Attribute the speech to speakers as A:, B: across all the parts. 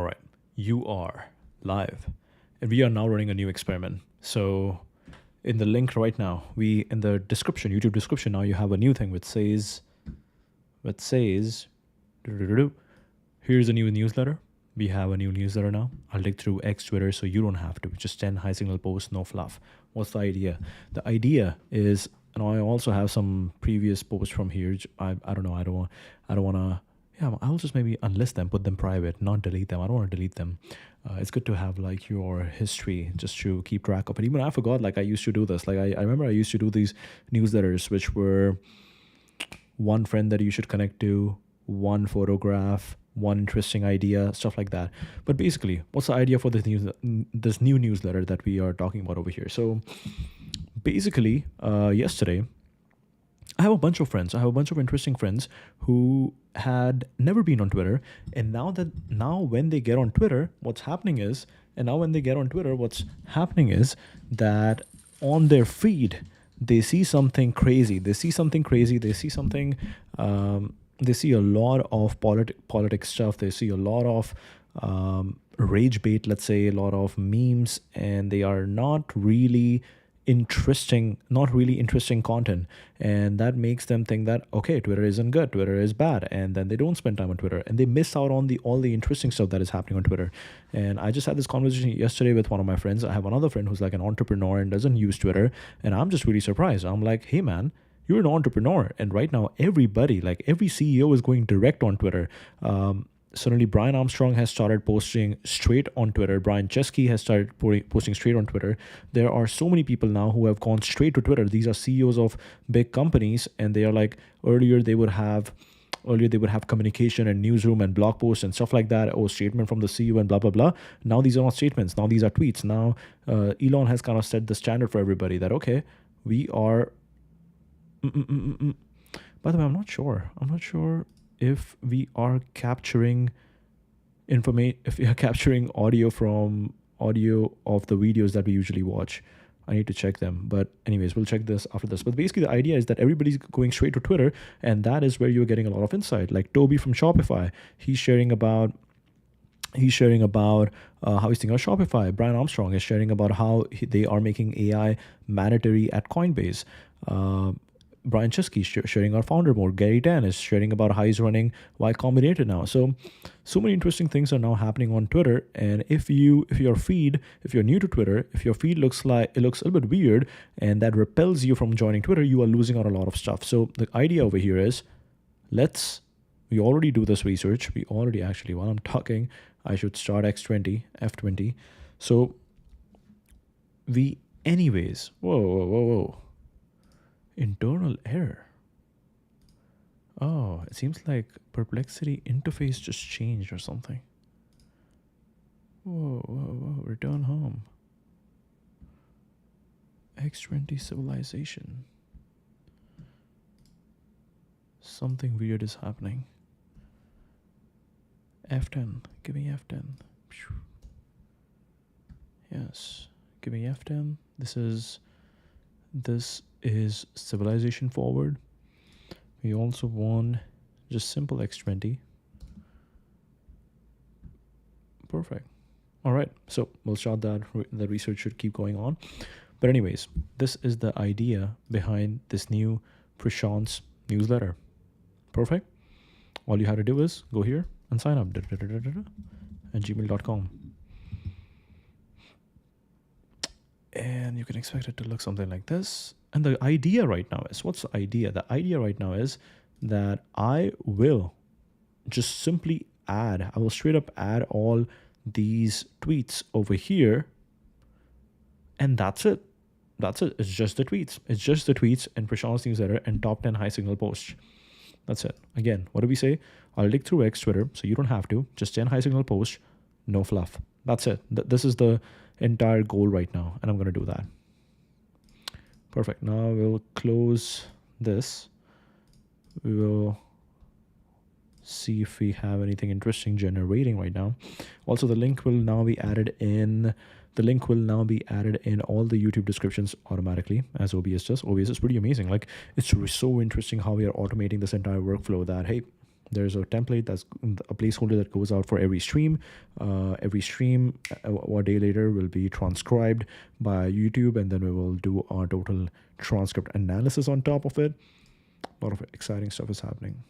A: All right, you are live, and we are now running a new experiment. So, in the link right now, in the description, YouTube description, now you have a new thing which says, here's a new newsletter. We have a new newsletter now. I'll dig through X, Twitter, so you don't have to. Just 10 high signal posts, no fluff. What's the idea? The idea is, and I also have some previous posts from here. I don't know. I don't want to. Yeah, I'll just maybe unlist them, put them private, not delete them. I don't want to delete them. It's good to have like your history just to keep track of it. Even I forgot, like I used to do this. Like I remember I used to do these newsletters, which were one friend that you should connect to, one photograph, one interesting idea, stuff like that. But basically, what's the idea for this new newsletter that we are talking about over here? So basically, yesterday, I have a bunch of friends. I have a bunch of interesting friends who had never been on Twitter, and now when they get on Twitter, what's happening is that on their feed they see something crazy. They see something. They see a lot of politics stuff. They see a lot of rage bait, let's say, a lot of memes, and they are not really interesting content, and that makes them think that okay, Twitter isn't good, Twitter is bad, and then they don't spend time on Twitter, and they miss out on all the interesting stuff that is happening on Twitter. And I just had this conversation yesterday with one of my friends. I have another friend who's like an entrepreneur and doesn't use Twitter, and I'm just really surprised. I'm like, hey man, you're an entrepreneur, and right now everybody, like every CEO, is going direct on Twitter. Suddenly Brian Armstrong has started posting straight on Twitter. Brian Chesky has started posting straight on Twitter. There are so many people now who have gone straight to Twitter. These are CEOs of big companies, and they are like, earlier they would have communication and newsroom and blog posts and stuff like that. Oh, statement from the CEO and blah, blah, blah. Now these are not statements. Now these are tweets. Now Elon has kind of set the standard for everybody that, okay, we are... By the way, I'm not sure if we are capturing if we are capturing audio of the videos that we usually watch. I need to check them. But anyways, we'll check this after this. But basically the idea is that everybody's going straight to Twitter, and that is where you're getting a lot of insight. Like Toby from Shopify, he's sharing about how he's thinking of Shopify. Brian Armstrong is sharing about how they are making AI mandatory at Coinbase. Brian Chesky sharing our founder mode. Gary Dan is sharing about how he's running Y Combinator now. So many interesting things are now happening on Twitter. And if you're new to Twitter, if your feed looks a little bit weird and that repels you from joining Twitter, you are losing out a lot of stuff. So the idea over here is, we already do this research. While I'm talking, I should start F20. So whoa. Internal error. Oh, it seems like Perplexity interface just changed or something. Whoa. Return home. X20 civilization. Something weird is happening. F10. Give me F10. Yes. Give me F10. This is civilization forward. We also want just simple X20. Perfect. All right, so we'll start that. The research should keep going on. But anyways, this is the idea behind this new Prashant's newsletter. Perfect. All you have to do is go here and sign up at gmail.com. And you can expect it to look something like this. And the idea right now is, what's the idea? The idea right now is that I will just simply I will straight up add all these tweets over here. And that's it. It's just the tweets. And Prashant's newsletter and top 10 high signal posts. That's it. Again, what do we say? I'll dig through X, Twitter, so you don't have to. Just 10 high signal posts, no fluff. That's it. This is the entire goal right now, and I'm going to do that. Perfect. Now we'll close this. We will see if we have anything interesting generating right now. Also, the link will now be added in all the YouTube descriptions automatically, as OBS does. OBS is pretty amazing. Like, it's so interesting how we are automating this entire workflow that, hey, There's a template that's a placeholder that goes out for every stream. Every stream a day later will be transcribed by YouTube, and then we will do our total transcript analysis on top of it. A lot of exciting stuff is happening.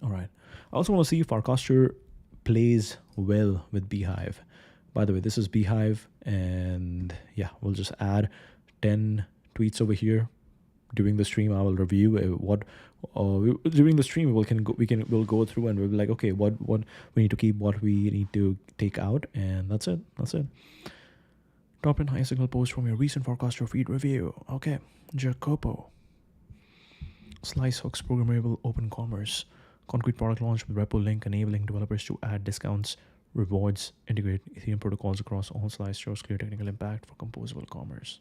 A: All right. I also want to see if Farcaster plays well with Beehive. By the way, this is Beehive, and yeah, we'll just add 10 tweets over here. During the stream, I will review what during the stream we'll go through and we'll be like, okay, what we need to keep, what we need to take out, and that's it. Top 10 high signal post from your recent Farcaster feed review. Okay, Jacopo. Slice hooks, programmable open commerce. Concrete product launch with repo link enabling developers to add discounts, rewards, integrate Ethereum protocols across all slice shows clear technical impact for composable commerce.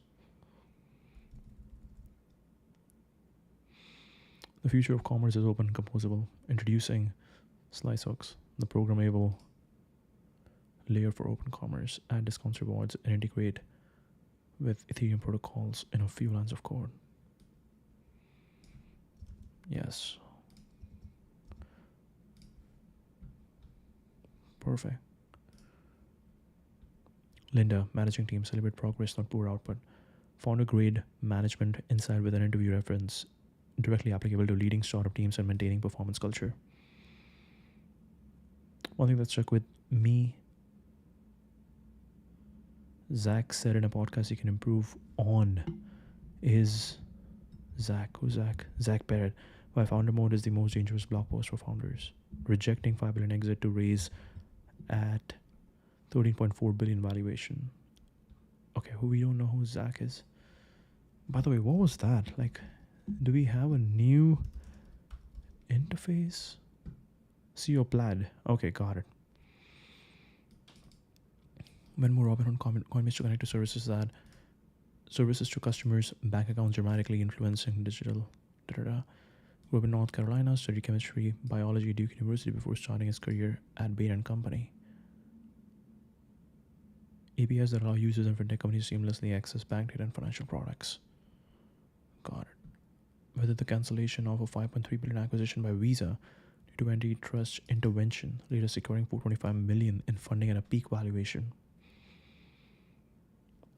A: The future of commerce is open and composable. Introducing slice hooks, the programmable layer for open commerce. Add discounts, rewards, and integrate with Ethereum protocols in a few lines of code. Yes. Perfect. Linda, managing team, celebrate progress, not poor output. Founder grade management inside with an interview reference, directly applicable to leading startup teams and maintaining performance culture. One thing that stuck with me, Zach said in a podcast you can improve on, is Zach. Who's Zach? Zach Barrett. Why founder mode is the most dangerous blog post for founders. Rejecting 5 billion exit to raise at 13.4 billion valuation. Okay, we don't know who Zach is. By the way, what was that? Like, do we have a new interface? See your plaid. Okay, got it. When more Robin on Coinbase to connect to services to customers, bank accounts dramatically influencing digital. Grew up in North Carolina, studied chemistry, biology at Duke University before starting his career at Bain & Company. APIs that allow users and fintech companies to seamlessly access bank data and financial products. Got it. Whether the cancellation of a $5.3 billion acquisition by Visa due to antitrust intervention, later securing $425 million in funding at a peak valuation.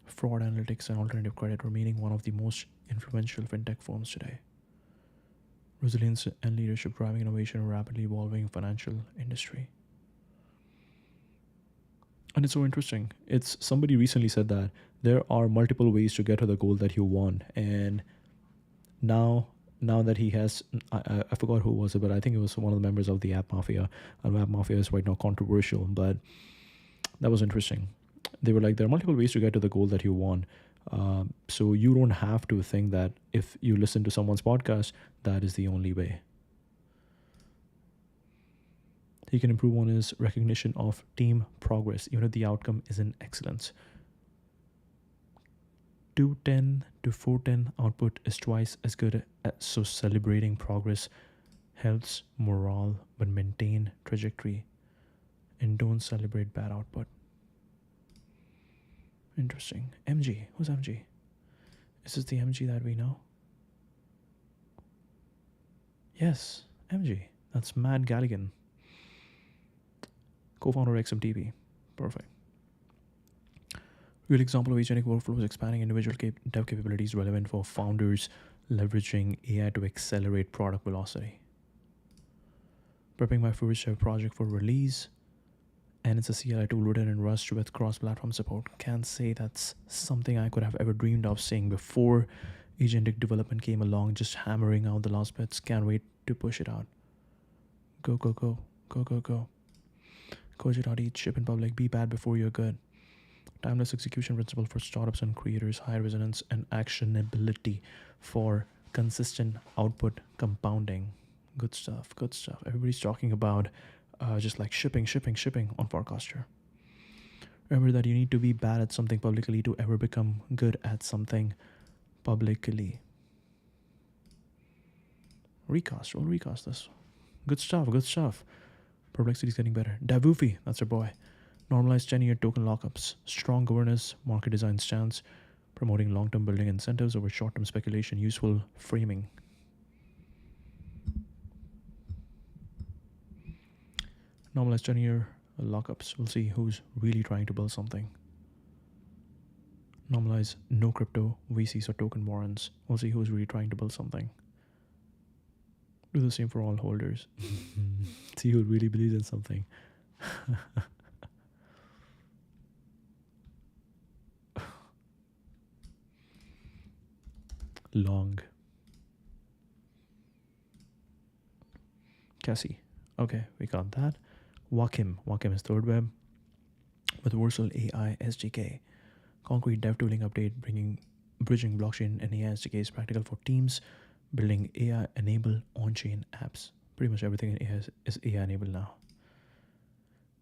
A: Fraud analytics and alternative credit remaining one of the most influential fintech firms today. Resilience and leadership driving innovation in a rapidly evolving financial industry. And it's so interesting. Somebody recently said that there are multiple ways to get to the goal that you want. And now that he has, I forgot who was it, but I think it was one of the members of the App Mafia. And App Mafia is right now controversial, but that was interesting. They were like, there are multiple ways to get to the goal that you want. So you don't have to think that if you listen to someone's podcast, that is the only way. He can improve on his recognition of team progress, even if the outcome isn't excellence. 210 to 410 output is twice as good, so celebrating progress helps morale, but maintain trajectory and don't celebrate bad output. Interesting. MG. Who's MG? Is this the MG that we know? Yes, MG. That's Matt Galligan, co-founder XMTP. Perfect. Real example of agentic workflows expanding individual dev capabilities relevant for founders leveraging AI to accelerate product velocity. Prepping my first dev project for release, and it's a CLI tool written in Rust with cross-platform support. Can't say that's something I could have ever dreamed of seeing before agentic development came along, just hammering out the last bits. Can't wait to push it out. Go, go, go. Go, go, go. Coach it out, eat, ship in public, be bad before you're good. Timeless execution principle for startups and creators, high resonance and actionability for consistent output compounding. Good stuff, good stuff. Everybody's talking about just like shipping on Farcaster. Remember that you need to be bad at something publicly to ever become good at something publicly. We'll recast this. Good stuff. Perplexity's getting better. Davufi, that's our boy. Normalized 10-year token lockups. Strong governance, market design stance, promoting long-term building incentives over short-term speculation, useful framing. Normalize 10-year lockups. We'll see who's really trying to build something. Normalize no crypto VCs or token warrants. We'll see who's really trying to build something. Do the same for all holders. See who really believes in something. Long. Cassie. Okay, we got that. Wakim. Wakim is third web with Versal AI SDK. Concrete dev tooling update bridging blockchain and AI SDK is practical for teams building AI-enabled on-chain apps. Pretty much everything in AI is AI-enabled now.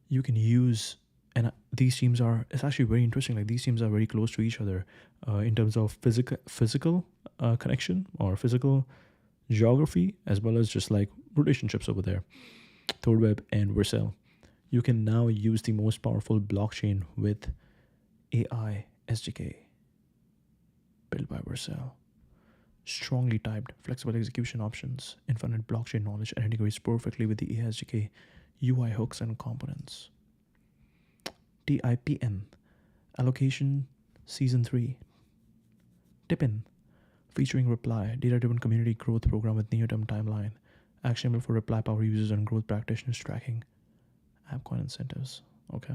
A: You can use, and these teams are, it's actually very interesting, like these teams are very close to each other in terms of physical connection or physical geography, as well as just like relationships over there. Third Web and Vercel. You can now use the most powerful blockchain with AI SDK built by Vercel. Strongly typed, flexible execution options, infinite blockchain knowledge, and integrates perfectly with the AI SDK UI hooks and components. TIPN, Allocation Season 3. Tippin, featuring Reply, data-driven community growth program with near-term timeline. Actionable for Reply power users and growth practitioners tracking. AppCoin incentives. Okay.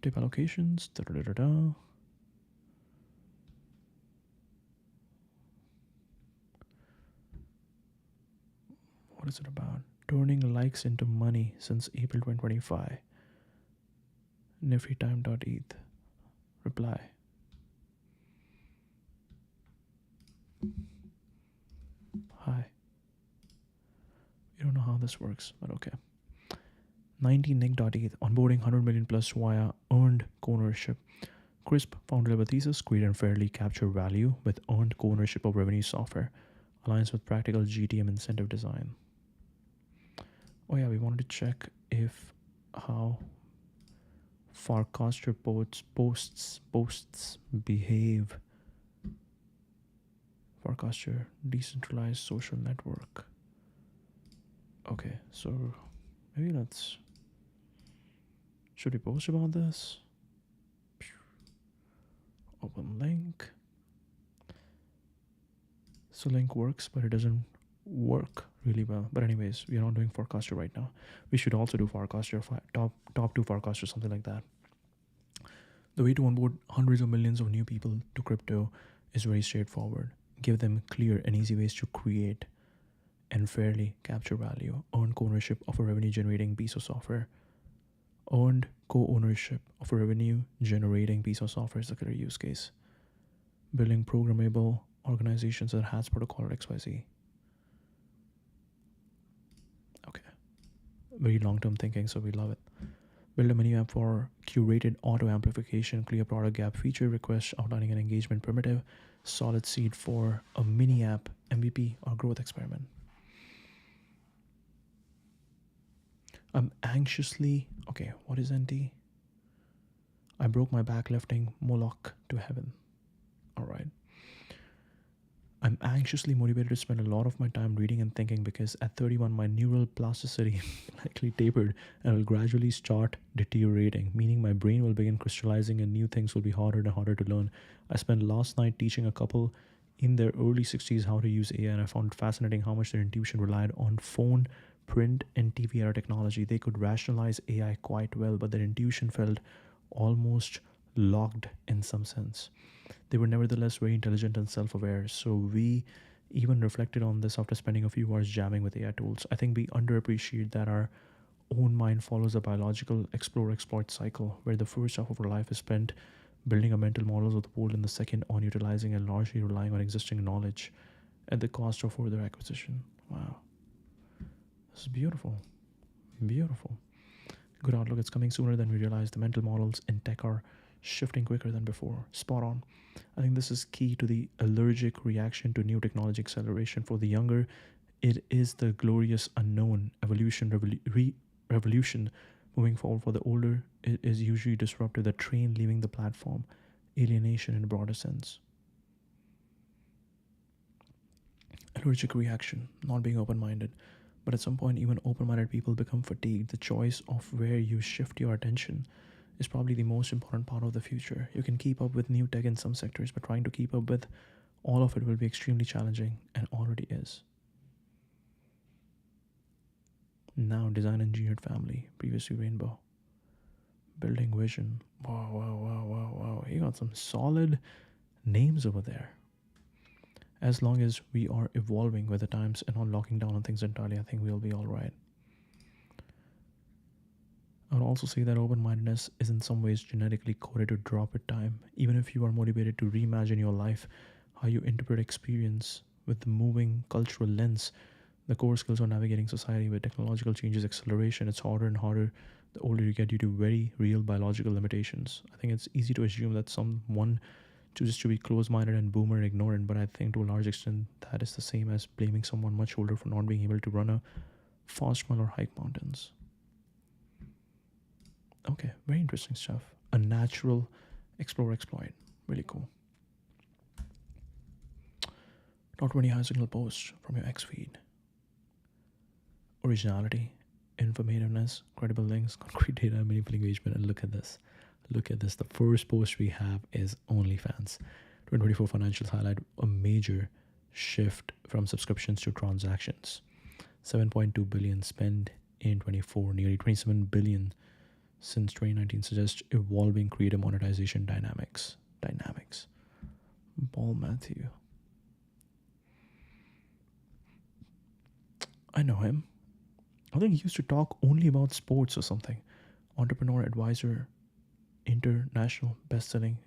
A: Tip allocations. What is it about? Turning likes into money since April 2025. Niftytime.eth. Reply. Hi. We don't know how this works, but okay. 19nick.eth. Onboarding 100 million plus via earned co-ownership. Crisp founder-level thesis. Create and fairly capture value with earned co-ownership of revenue software. Aligns with practical GTM incentive design. Oh yeah, we wanted to check if how Farcaster posts behave. Farcaster decentralized social network. Okay, so maybe let's. Should we post about this? Open link. So link works, but it doesn't work really well. But anyways, we are not doing Farcaster right now. We should also do Farcaster, top 2 Farcaster, something like that. The way to onboard hundreds of millions of new people to crypto is very straightforward. Give them clear and easy ways to create and fairly capture value. Earn co-ownership of a revenue-generating piece of software. Earned co-ownership of a revenue-generating piece of software is the clear use case. Building programmable organizations that has protocol or XYZ. Okay. Very long-term thinking, so we love it. Build a menu app for curated auto amplification, clear product gap feature request, outlining an engagement primitive, solid seed for a mini app, MVP, or growth experiment. I'm anxiously, okay, what is NT? I broke my back lifting Moloch to heaven. All right. I'm anxiously motivated to spend a lot of my time reading and thinking because at 31, my neural plasticity likely tapered and will gradually start deteriorating, meaning my brain will begin crystallizing and new things will be harder and harder to learn. I spent last night teaching a couple in their early 60s how to use AI, and I found it fascinating how much their intuition relied on phone, print, and TV era technology. They could rationalize AI quite well, but their intuition felt almost locked in some sense. They were nevertheless very intelligent and self-aware, so we even reflected on this after spending a few hours jamming with AI tools. I think we underappreciate that our own mind follows a biological explore-exploit cycle, where the first half of our life is spent building a mental models of the world, and the second on utilizing and largely relying on existing knowledge at the cost of further acquisition. Wow. This is beautiful. Beautiful. Good outlook. It's coming sooner than we realize. The mental models in tech are shifting quicker than before. Spot on. I think this is key to the allergic reaction to new technology acceleration. For the younger, it is the glorious unknown evolution, revolution moving forward. For the older, it is usually disruptive, the train leaving the platform, alienation in a broader sense. Allergic reaction, not being open-minded. But at some point, even open-minded people become fatigued. The choice of where you shift your attention is probably the most important part of the future. You can keep up with new tech in some sectors, but trying to keep up with all of it will be extremely challenging, and already is. Now, design engineered family, previously rainbow. Building vision. Wow. You got some solid names over there. As long as we are evolving with the times and not locking down on things entirely, I think we'll be all right. I would also say that open-mindedness is in some ways genetically coded to drop with time. Even if you are motivated to reimagine your life, how you interpret experience with the moving cultural lens, the core skills of navigating society with technological changes, acceleration, it's harder and harder the older you get due to very real biological limitations. I think it's easy to assume that someone chooses to be close-minded and boomer and ignorant, but I think to a large extent that is the same as blaming someone much older for not being able to run a fast run or hike mountains. Okay, very interesting stuff. A natural explore exploit. Really cool. Top 20 high signal posts from your X feed. Originality, informativeness, credible links, concrete data, meaningful engagement, and look at this. Look at this. The first post we have is OnlyFans. 2024 financials highlight a major shift from subscriptions to transactions. 7.2 billion spent in 24, nearly 27 billion since 2019 suggests evolving creator monetization dynamics. Paul Matthew. I know him. I think he used to talk only about sports or something. Entrepreneur, advisor, international best-selling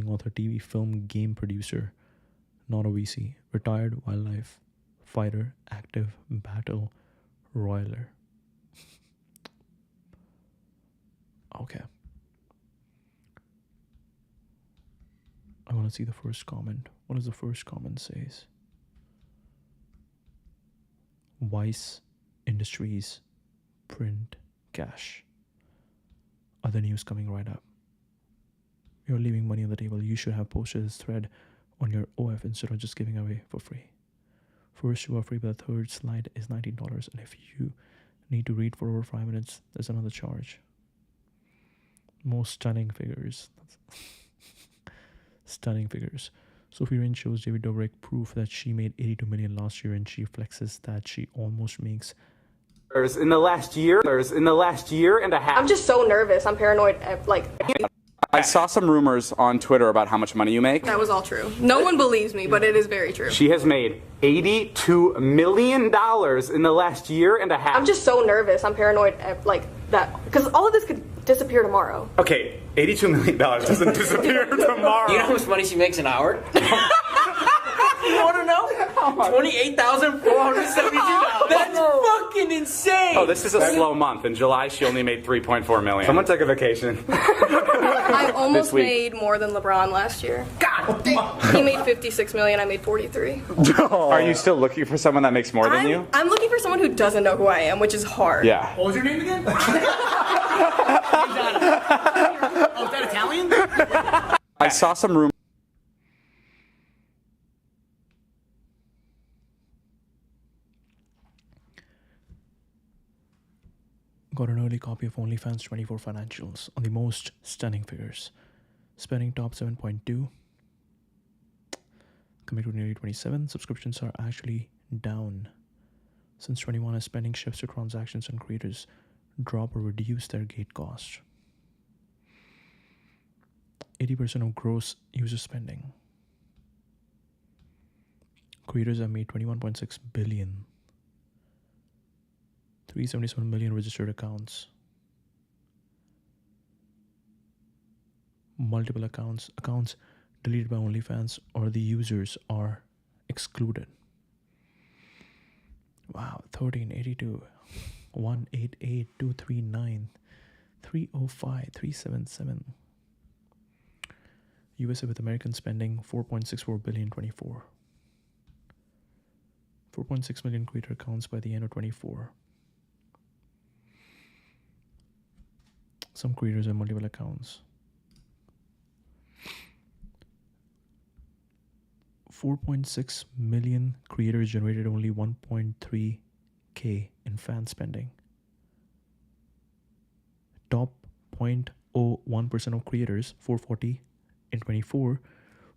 A: author, TV, film, game producer, not a VC, retired wildlife fighter, active battle royaler. Okay. I want to see the first comment. What does the first comment says? Vice Industries, print, cash. Other news coming right up. You're leaving money on the table. You should have posted this thread on your OF instead of just giving away for free. First two are free, but the third slide is $19. And if you need to read for over 5 minutes, there's another charge. Most stunning figures. Stunning figures. Sophie Rin shows David Dobrik proof that she made 82 million last year, and she flexes that she almost makes
B: in the last year and a half.
C: I'm just so nervous. I'm paranoid.
B: I saw some rumors on Twitter about how much money you make.
C: That was all true. No one believes me, but it is very true.
B: She has made $82 million in the last year and a half.
C: I'm just so nervous. I'm paranoid because all of this could disappear tomorrow.
B: Okay, $82 million doesn't disappear tomorrow.
D: You know how much money she makes an hour? You want to know? $28,472. That's fucking insane.
B: Oh, this is a slow month. In July, she only made $3.4 million. Someone take a vacation.
C: I almost made more than LeBron last year.
D: God damn.
C: He made $56 million. I made 43.
B: Are you still looking for someone that makes more than you?
C: I'm looking for someone who doesn't know who I am, which is hard.
B: Yeah.
D: What was your name again? Oh, is that Italian?
B: I saw some rumors.
A: Got an early copy of OnlyFans 24 financials on the most stunning figures. Spending top 7.2. Compared to nearly 27. Subscriptions are actually down. Since 21 as spending shifts to transactions and creators drop or reduce their gate cost. 80% of gross user spending. Creators have made 21.6 billion. 377 million registered accounts. Multiple accounts deleted by OnlyFans or the users are excluded. Wow, 1382, 188, 239, 305, 377. USA with American spending 4.64 billion 24. 4.6 million creator accounts by the end of 24. Some creators have multiple accounts. 4.6 million creators generated only 1.3K in fan spending. Top 0.01% of creators, 440 in 24,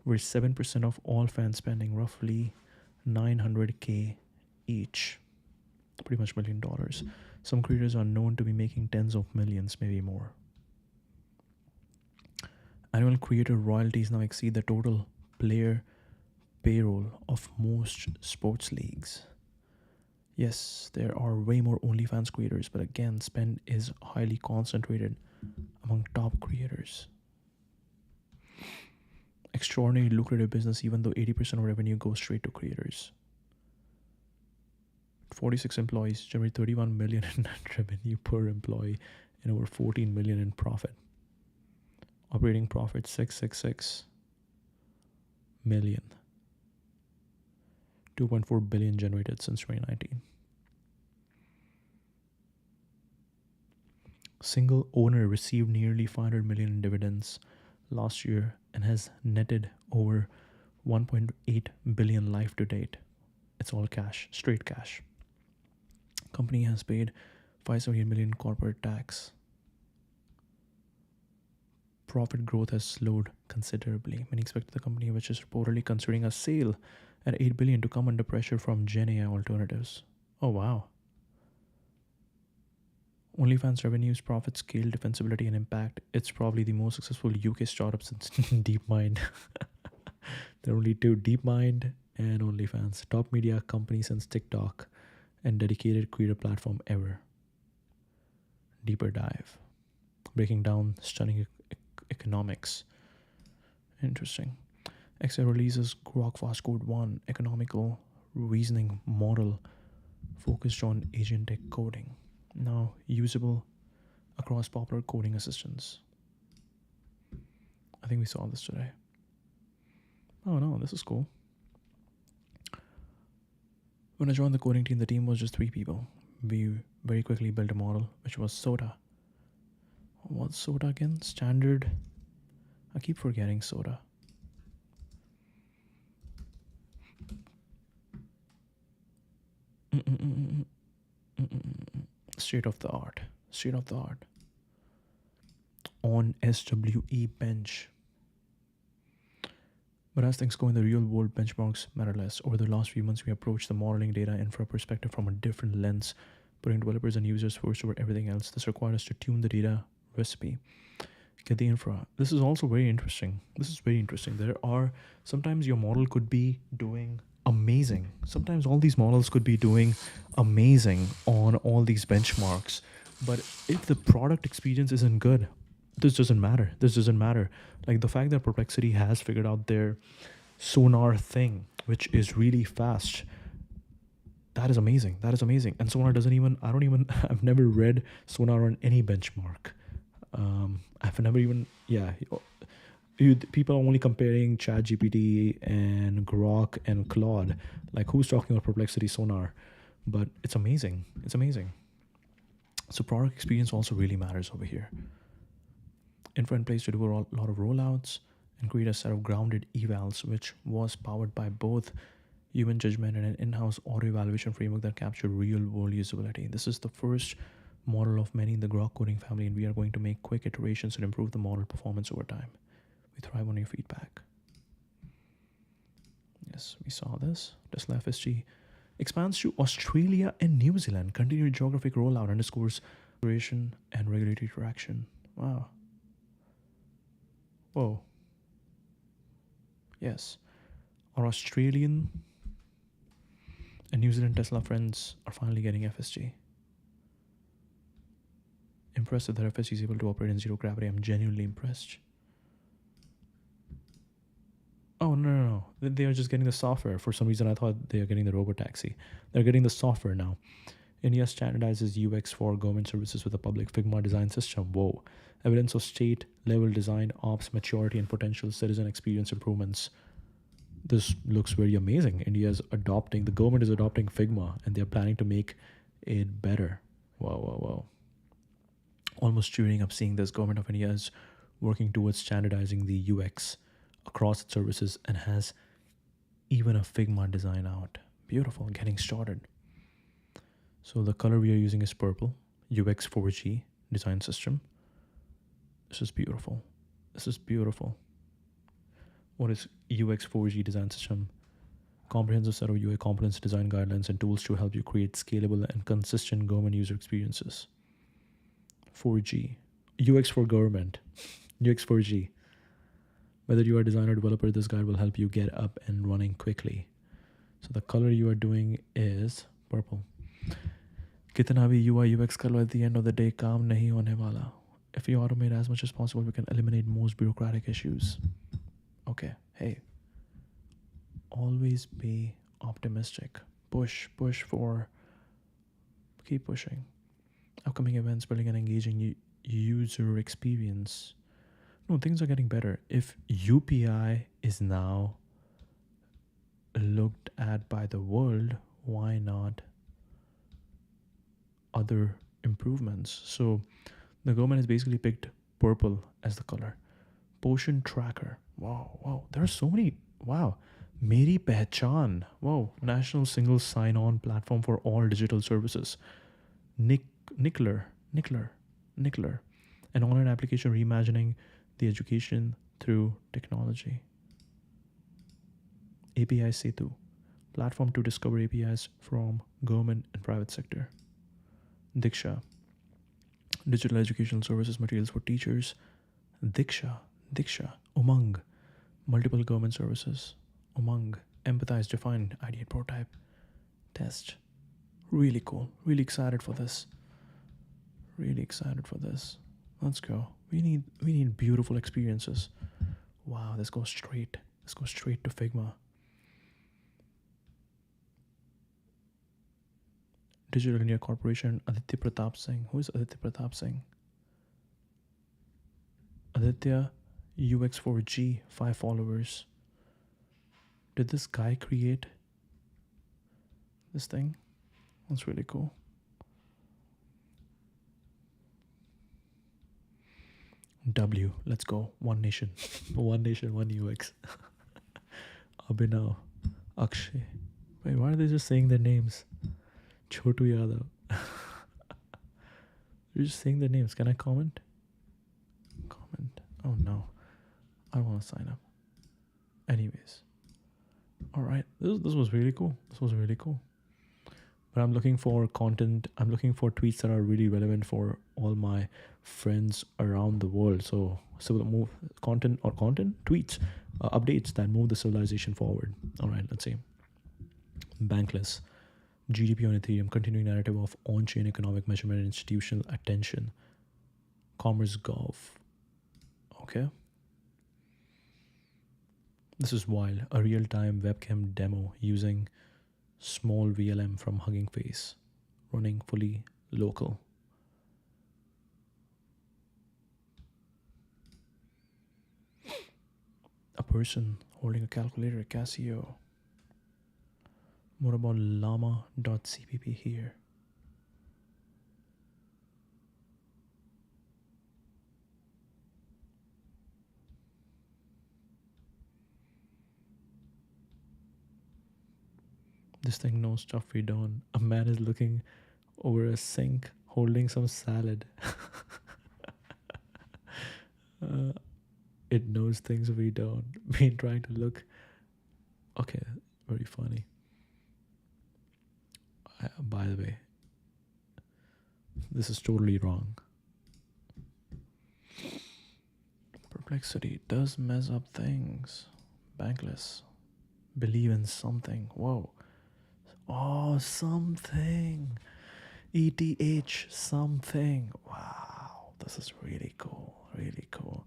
A: were 7% of all fan spending, roughly 900K each. Pretty much $1 million. Some creators are known to be making tens of millions, maybe more. Annual creator royalties now exceed the total player payroll of most sports leagues. Yes, there are way more OnlyFans creators, but again, spend is highly concentrated among top creators. Extraordinarily lucrative business, even though 80% of revenue goes straight to creators. 46 employees generate 31 million in net revenue per employee and over 14 million in profit. Operating profit 666 million. 2.4 billion generated since 2019. Single owner received nearly 500 million in dividends last year and has netted over 1.8 billion life to date. It's all cash, straight cash. Company has paid 578 million corporate tax. Profit growth has slowed considerably. Many expect the company, which is reportedly considering a sale at 8 billion, to come under pressure from Gen AI alternatives. Oh wow. OnlyFans revenues, profit, scale, defensibility, and impact. It's probably the most successful UK startup since DeepMind. There are only two, DeepMind and OnlyFans. Top media company since TikTok and dedicated creator platform ever. Deeper dive. Breaking down stunning economics. Interesting. XR releases Grok Fast Code 1, economical reasoning model focused on agentic coding. Now usable across popular coding assistants. I think we saw this today. Oh no, this is cool. When I joined the coding team, the team was just 3 people. We very quickly built a model, which was SOTA. What's SOTA again? Standard. I keep forgetting SOTA. State of the art. State of the art. On SWE bench. But as things go in the real world, benchmarks matter less. Over the last few months, we approached the modeling data infra perspective from a different lens, putting developers and users first over everything else. This required us to tune the data recipe, get the infra. This is also very interesting. This is very interesting. There are, sometimes your model could be doing amazing. Sometimes all these models could be doing amazing on all these benchmarks. But if the product experience isn't good, this doesn't matter. This doesn't matter. Like the fact that Perplexity has figured out their sonar thing, which is really fast. That is amazing. That is amazing. And Sonar doesn't even, I've never read Sonar on any benchmark. I've never even, people are only comparing ChatGPT and Grok and Claude. Like who's talking about Perplexity Sonar? But it's amazing. It's amazing. So product experience also really matters over here. Infra in place to do a lot of rollouts and create a set of grounded evals, which was powered by both human judgment and an in-house auto evaluation framework that captured real-world usability. This is the first model of many in the Grok coding family, and we are going to make quick iterations and improve the model performance over time. We thrive on your feedback. Yes, we saw this. Tesla FSG expands to Australia and New Zealand. Continued geographic rollout underscores operation and regulatory traction. Wow. Whoa. Yes. Our Australian and New Zealand Tesla friends are finally getting FSG. Impressive that FSG is able to operate in zero gravity. I'm genuinely impressed. Oh, no. They are just getting the software. For some reason, I thought they are getting the robotaxi. They're getting the software now. India standardizes UX for government services with a public Figma design system. Whoa. Evidence of state-level design, ops, maturity, and potential citizen experience improvements. This looks very amazing. The government is adopting Figma, and they're planning to make it better. Wow. Almost cheering up seeing this. Government of India is working towards standardizing the UX across its services and has even a Figma design out. Beautiful, getting started. So the color we are using is purple, UX4G design system. This is beautiful. This is beautiful. What is UX4G design system? Comprehensive set of UI components, design guidelines, and tools to help you create scalable and consistent government user experiences. 4G. UX for government. UX4G. Whether you are a designer or developer, this guide will help you get up and running quickly. So the color you are doing is purple. Kitna bhi UI UX kar lo, at the end of the day, kaam nahi hone wala. If you automate as much as possible, we can eliminate most bureaucratic issues. Okay, hey. Always be optimistic. Push for, keep pushing. Upcoming events, building an engaging user experience. No, things are getting better. If UPI is now looked at by the world, why not other improvements? So the government has basically picked purple as the color. Potion tracker. Wow. There are so many. Wow. Meri Pehchan. Wow. National single sign-on platform for all digital services. Nickler. An online application reimagining the education through technology. API Setu. Platform to discover APIs from government and private sector. Diksha. Digital educational services materials for teachers. Diksha. Umang. Multiple government services. Umang. Empathize, define, ideate, prototype, test. Really cool. Really excited for this. Let's go. We need beautiful experiences. Wow, let's go straight to Figma. Digital India Corporation, Aditya Pratap Singh. Who is Aditya Pratap Singh? Aditya, UX4G, 5 followers. Did this guy create this thing? That's really cool. W, let's go. One nation. One nation, one UX. Abhinav, Akshay. Wait, why are they just saying their names? Chotu Yadav. They're just saying their names. Can I comment? Oh no. I don't want to sign up. Anyways. Alright. This was really cool. But I'm looking for content. I'm looking for tweets that are really relevant for all my friends around the world. So move content tweets, updates that move the civilization forward. All right, let's see. Bankless, GDP on Ethereum, continuing narrative of on-chain economic measurement and institutional attention. Commerce Gov. Okay. This is wild. A real-time webcam demo using small VLM from Hugging Face, running fully local. A person holding a calculator, Casio. More about llama.cpp here. This thing knows stuff we don't. A man is looking over a sink holding some salad. It knows things we don't. Been trying to look. Okay, very funny. By the way, this is totally wrong. Perplexity does mess up things. Bankless. Believe in something. Whoa. Oh, something. ETH something. Wow. This is really cool. Really cool.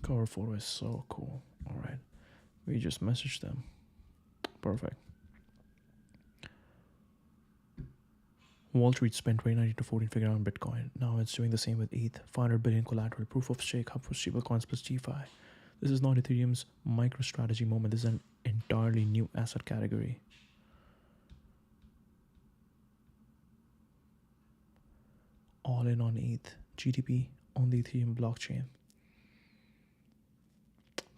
A: Cover photo is so cool. All right. We just messaged them. Perfect. Wall Street spent 2019 to 14 figure out on Bitcoin. Now it's doing the same with ETH. 500 billion collateral. Proof of stake. Hub for stablecoins plus DeFi. This is not Ethereum's MicroStrategy moment. This is an entirely new asset category. All in on ETH, GTP on the Ethereum blockchain.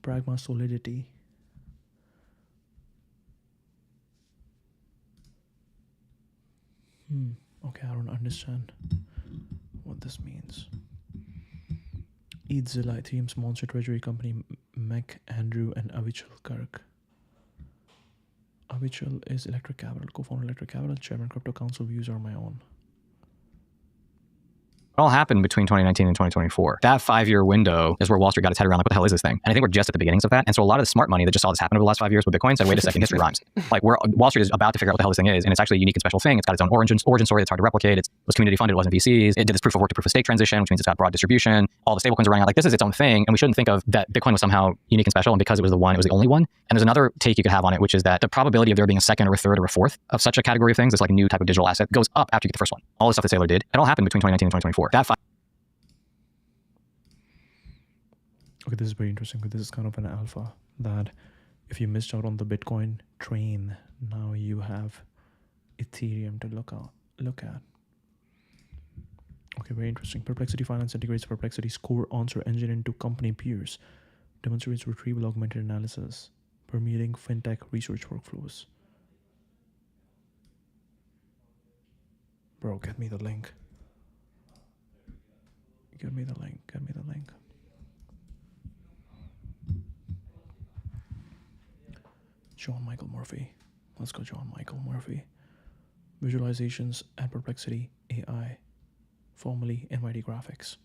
A: Pragma Solidity. Okay, I don't understand what this means. ETHZilla, Ethereum's monster treasury company, Mech, Andrew, and Avichal Kirk. Avichal is Electric Capital, co-founder Electric Capital, chairman Crypto Council. Views are my own.
E: It all happened between 2019 and 2024. That 5-year window is where Wall Street got its head around, like, what the hell is this thing? And I think we're just at the beginnings of that. And so a lot of the smart money that just saw this happen over the last 5 years with Bitcoin said, wait a second, history rhymes. Like, Wall Street is about to figure out what the hell this thing is, and it's actually a unique and special thing. It's got its own origin story that's hard to replicate. It was community funded, it wasn't VCs. It did this proof of work to proof of stake transition, which means it's got broad distribution. All the stablecoins are running out. Like, this is its own thing, and we shouldn't think of that Bitcoin was somehow unique and special, and because it was the only one. And there's another take you could have on it, which is that the probability of there being a second or a third or a fourth of such a category of things, this like a new type of digital asset, goes up after you get the first one. All the stuff that Saylor did, it all happened between 2019 and 2024.
A: Okay, this is very interesting, because this is kind of an alpha that if you missed out on the Bitcoin train, now you have Ethereum to look at. Okay, very interesting. Perplexity Finance integrates Perplexity's core answer engine into company peers, demonstrates retrieval augmented analysis, permeating fintech research workflows. Bro, get me the link. Get me the link. John Michael Murphy. Let's go, John Michael Murphy. Visualizations at Perplexity AI, formerly NYD Graphics.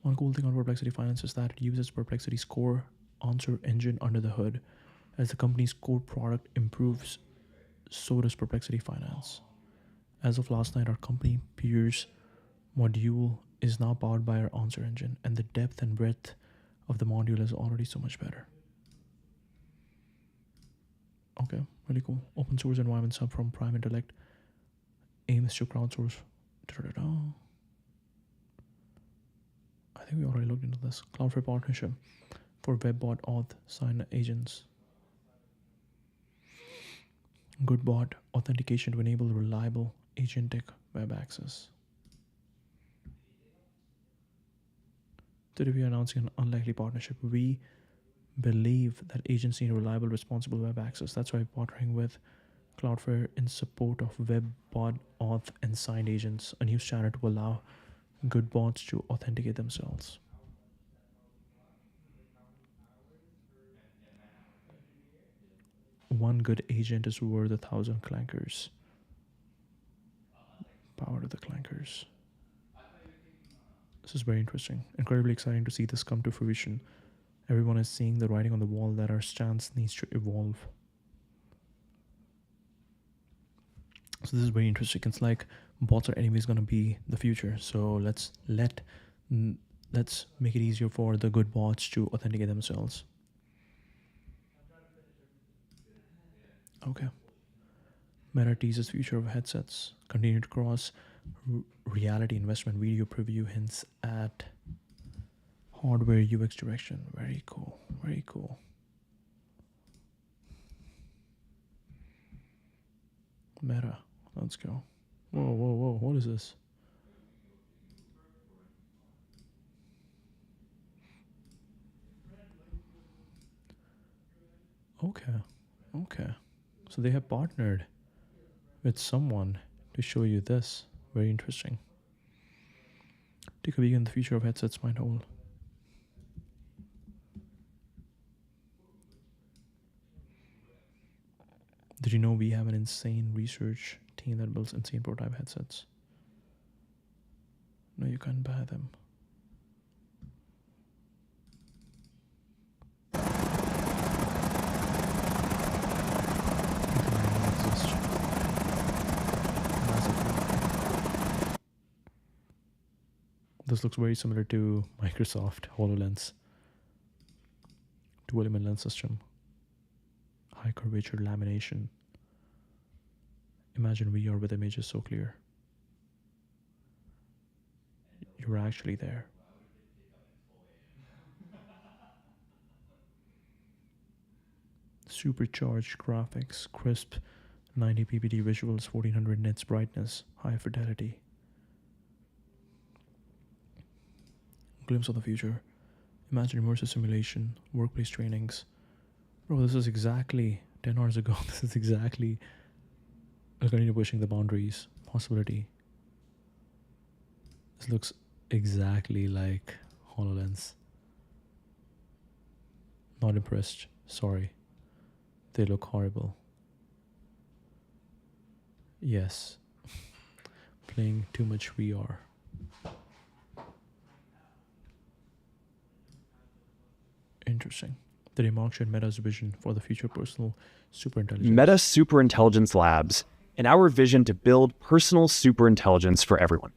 A: One cool thing on Perplexity Finance is that it uses Perplexity's core answer engine under the hood. As the company's core product improves, so does Perplexity Finance. As of last night, our company peers module is now powered by our answer engine, and the depth and breadth of the module is already so much better. Okay, really cool. Open source environment sub from Prime Intellect aims to crowdsource. I think we already looked into this. Cloudflare partnership for WebBot auth sign agents. GoodBot authentication to enable reliable agentic web access. Today we are announcing an unlikely partnership. We believe that agents need reliable, responsible web access. That's why we're partnering with Cloudflare in support of WebBot auth and signed agents, a new standard to allow good bots to authenticate themselves. One good agent is worth 1,000 clankers. Power to the clankers. This is very interesting. Incredibly exciting to see this come to fruition. Everyone is seeing the writing on the wall that our stance needs to evolve. So this is very interesting. It's like bots are anyways going to be the future. So let's make it easier for the good bots to authenticate themselves. Okay. Meta teases future of headsets. Continued cross reality investment video preview hints at hardware UX direction. Very cool. Very cool. Meta. Let's go. Whoa. What is this? Okay. So they have partnered with someone to show you this. Very interesting. Take a peek in the future of headsets might hold. Did you know we have an insane research team that builds insane prototype headsets? No, you can't buy them. This looks very similar to Microsoft HoloLens. Dual-element lens system. High curvature lamination. Imagine VR with images so clear. You're actually there. Supercharged graphics, crisp 90 ppt visuals, 1400 nits brightness, high fidelity. Glimpse of the future. Imagine immersive simulation, workplace trainings. Bro, this is exactly 10 hours ago. This is exactly. I'll continue pushing the boundaries. Possibility. This looks exactly like HoloLens. Not impressed. Sorry. They look horrible. Yes. Playing too much VR. Interesting. The remark shared Meta's vision for the future personal superintelligence.
F: Meta Superintelligence Labs, and our vision to build personal superintelligence for everyone.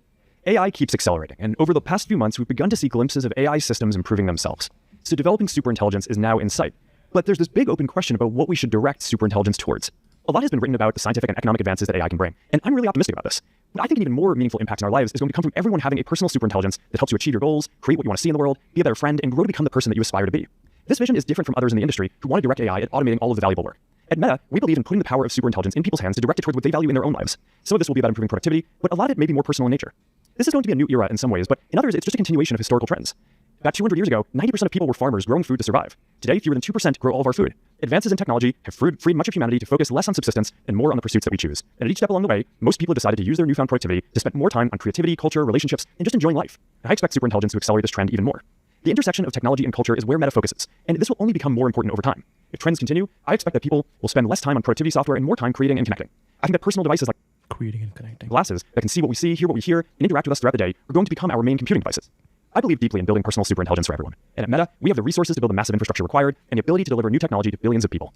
F: AI keeps accelerating, and over the past few months, we've begun to see glimpses of AI systems improving themselves. So developing superintelligence is now in sight. But there's this big open question about what we should direct superintelligence towards. A lot has been written about the scientific and economic advances that AI can bring, and I'm really optimistic about this. But I think an even more meaningful impact in our lives is going to come from everyone having a personal superintelligence that helps you achieve your goals, create what you want to see in the world, be a better friend, and grow to become the person that you aspire to be. This vision is different from others in the industry who want to direct AI at automating all of the valuable work. At Meta, we believe in putting the power of superintelligence in people's hands to direct it towards what they value in their own lives. Some of this will be about improving productivity, but a lot of it may be more personal in nature. This is going to be a new era in some ways, but in others, it's just a continuation of historical trends. About 200 years ago, 90% of people were farmers growing food to survive. Today, fewer than 2% grow all of our food. Advances in technology have freed much of humanity to focus less on subsistence and more on the pursuits that we choose. And at each step along the way, most people have decided to use their newfound productivity to spend more time on creativity, culture, relationships, and just enjoying life. I expect superintelligence to accelerate this trend even more. The intersection of technology and culture is where Meta focuses, and this will only become more important over time. If trends continue, I expect that people will spend less time on productivity software and more time creating and connecting. I think that personal devices like
A: Creating and connecting.
F: glasses that can see what we see, hear what we hear, and interact with us throughout the day are going to become our main computing devices. I believe deeply in building personal superintelligence for everyone. And at Meta, we have the resources to build the massive infrastructure required and the ability to deliver new technology to billions of people.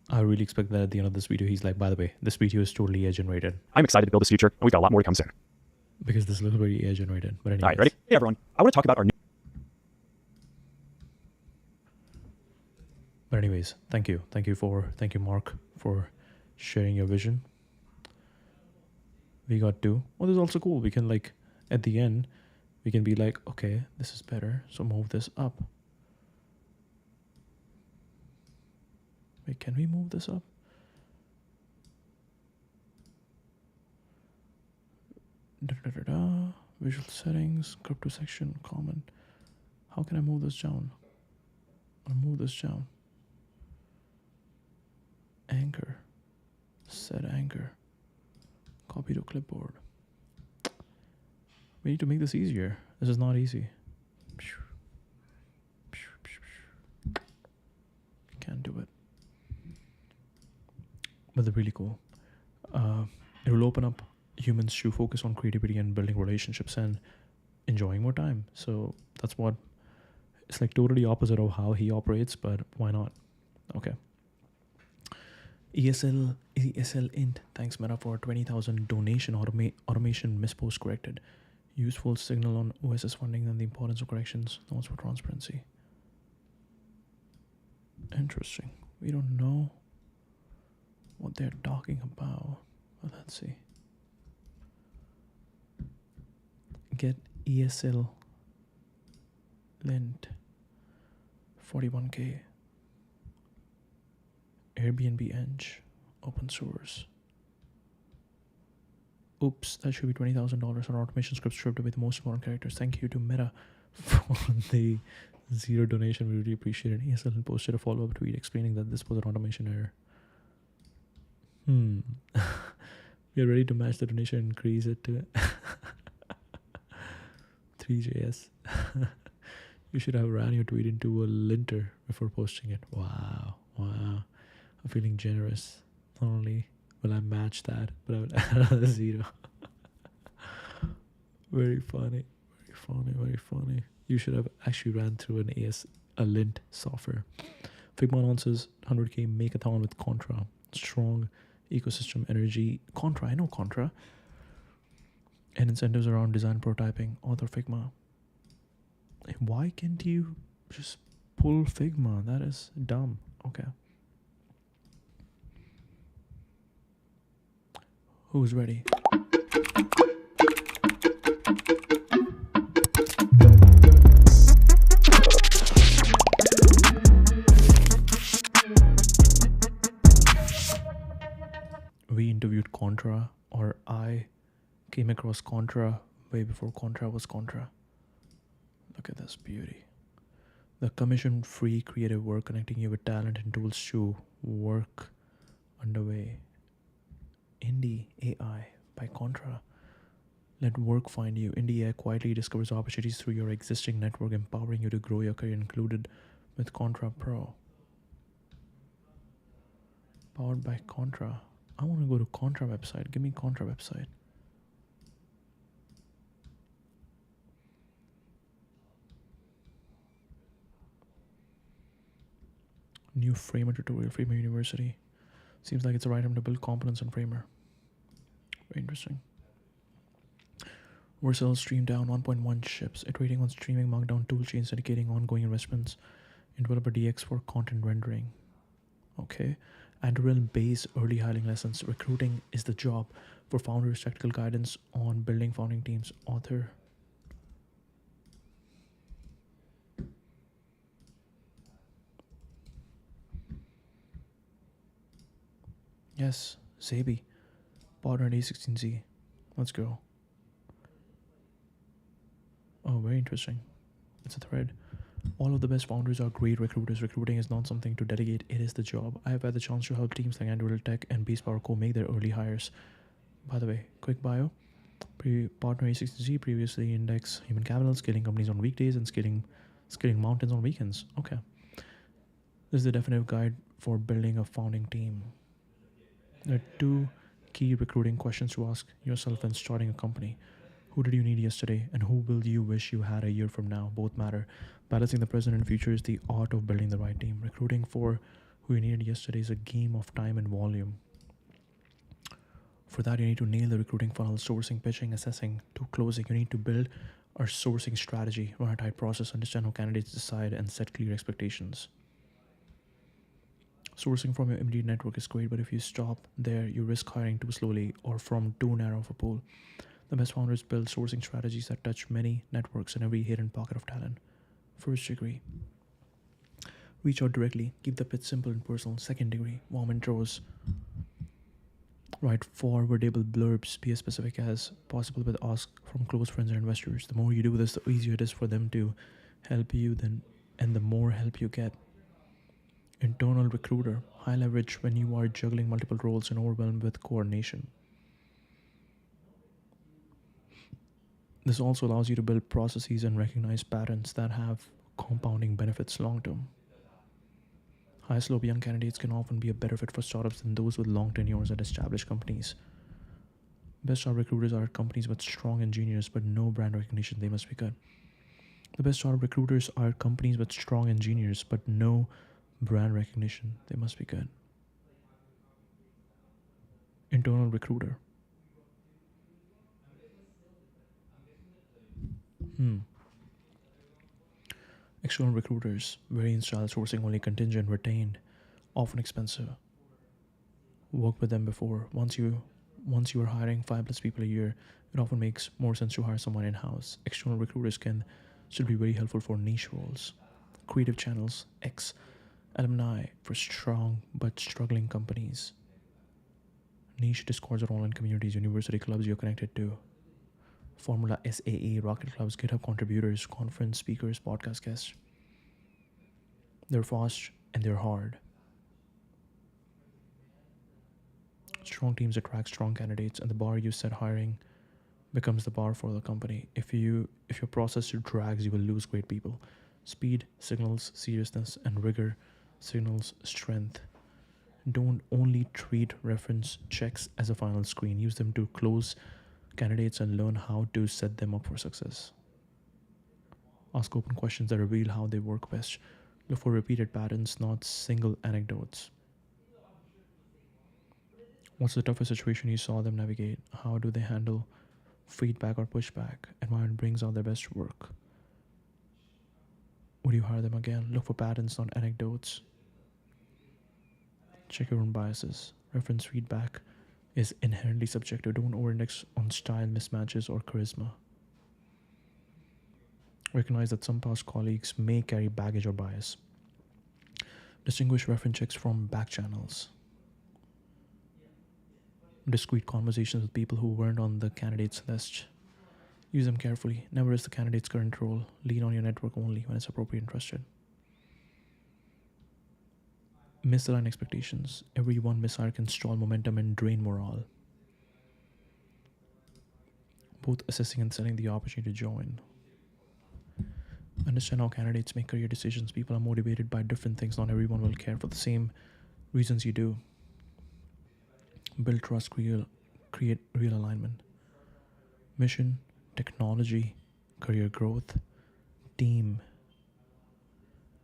A: I really expect that at the end of this video, he's like, by the way, this video is totally AI generated.
F: I'm excited to build this future, and we've got a lot more to come soon.
A: Because this looks very AI generated. But anyways.
F: All right, ready? Hey everyone, I want to talk about our new...
A: But anyways, thank you. Thank you, Mark, for sharing your vision. We got two. Well, this is also cool. We can like, at the end, we can be like, okay, this is better. So move this up. Wait, can we move this up? Visual settings, crypto section, common. How can I move this down? I'll move this down. Anchor. Set anchor. Copy to clipboard. We need to make this easier. This is not easy. Can't do it. But they're really cool. It will open up humans to focus on creativity and building relationships and enjoying more time. So that's what it's like, totally opposite of how he operates, but why not? Okay. ESLint. Thanks Meta for 20,000 donation. Automation mispost corrected. Useful signal on OSS funding and the importance of corrections. Notes for transparency. Interesting. We don't know what they're talking about. But let's see. Get ESLint 41K. Airbnb Eng, open source. Oops, that should be $20,000 on automation script scripted with the most important characters. Thank you to Meta for the 0 donation. We really appreciate it. ESLint posted a follow-up tweet explaining that this was an automation error. We are ready to match the donation and increase it to 3JS. You should have ran your tweet into a linter before posting it. Wow. I'm feeling generous. Not only will I match that, but I will add another 0. Very funny. You should have actually ran through a lint software. Figma announces 100K Make-a-thon with Contra. Strong ecosystem energy. Contra, I know Contra. And incentives around design prototyping. Author Figma. Why can't you just pull Figma? That is dumb. Okay. Who's ready? Contra, or I came across Contra way before Contra was Contra. Look at this beauty. The commission-free creative work connecting you with talent and tools to work underway. Indie AI by Contra. Let work find you. Indie AI quietly discovers opportunities through your existing network, empowering you to grow your career, included with Contra Pro. Powered by Contra. I want to go to Contra website. Give me Contra website. New Framer tutorial, Framer University. Seems like it's the right time to build competence on Framer. Very interesting. Vercel streamed down 1.1 ships, iterating on streaming markdown toolchains, dedicating ongoing investments in developer DX for content rendering. Okay. Andrew-based early hiring lessons. Recruiting is the job for founders. Tactical guidance on building founding teams. Author. Yes, Zabi. Partner at A16Z. Let's go. Oh, very interesting. It's a thread. All of the best founders are great recruiters. Recruiting is not something to delegate, it is the job. I have had the chance to help teams like Andrew Tech and Base Power Co make their early hires. By the way, quick bio. Partner A16Z, previously Index Human Capital, scaling companies on weekdays and scaling mountains on weekends. Okay. This is the definitive guide for building a founding team. There are 2 key recruiting questions to ask yourself when starting a company. Who did you need yesterday, and who will you wish you had a year from now? Both matter. Balancing the present and future is the art of building the right team. Recruiting for who you needed yesterday is a game of time and volume. For that, you need to nail the recruiting funnel, sourcing, pitching, assessing, to closing. You need to build a sourcing strategy, run a tight process, understand how candidates decide, and set clear expectations. Sourcing from your immediate network is great, but if you stop there, you risk hiring too slowly or from too narrow of a pool. The best founders build sourcing strategies that touch many networks and every hidden pocket of talent. First degree. Reach out directly. Keep the pitch simple and personal. Second degree. Warm intros. Write forwardable blurbs. Be as specific as possible, but ask from close friends and investors. The more you do this, the easier it is for them to help you, and the more help you get. Internal recruiter. High leverage when you are juggling multiple roles and overwhelmed with coordination. This also allows you to build processes and recognize patterns that have compounding benefits long term. High slope young candidates can often be a better fit for startups than those with long tenures at established companies. Best startup recruiters are at companies with strong engineers but no brand recognition. They must be good. The best startup recruiters are at companies with strong engineers but no brand recognition. They must be good. Internal recruiter. External recruiters, very in style, sourcing only contingent, retained, often expensive. Work with them before. Once you are hiring 5+ people a year, it often makes more sense to hire someone in-house. External recruiters should be very helpful for niche roles. Creative channels, alumni for strong but struggling companies. Niche discords or online communities, university clubs you're connected to. Formula SAE, Rocket Clubs, GitHub contributors, conference speakers, podcast guests. They're fast and they're hard. Strong teams attract strong candidates, and the bar you set hiring becomes the bar for the company. If your process drags, you will lose great people. Speed signals seriousness, and rigor signals strength. Don't only treat reference checks as a final screen. Use them to close candidates and learn how to set them up for success. Ask open questions that reveal how they work best. Look for repeated patterns, not single anecdotes. What's the toughest situation you saw them navigate? How do they handle feedback or pushback? Environment brings out their best work. Would you hire them again? Look for patterns, not anecdotes. Check your own biases. Reference feedback is inherently subjective. Don't over-index on style mismatches or charisma. Recognize that some past colleagues may carry baggage or bias. Distinguish reference checks from back channels. discrete conversations with people who weren't on the candidates list. Use them carefully. Never risk the candidate's current role. Lean on your network only when it's appropriate and trusted. Misalign expectations. Every one mishire can stall momentum and drain morale. Both assessing and selling the opportunity to join. Understand how candidates make career decisions. People are motivated by different things. Not everyone will care for the same reasons you do. Build trust, create real alignment. Mission, technology, career growth, team,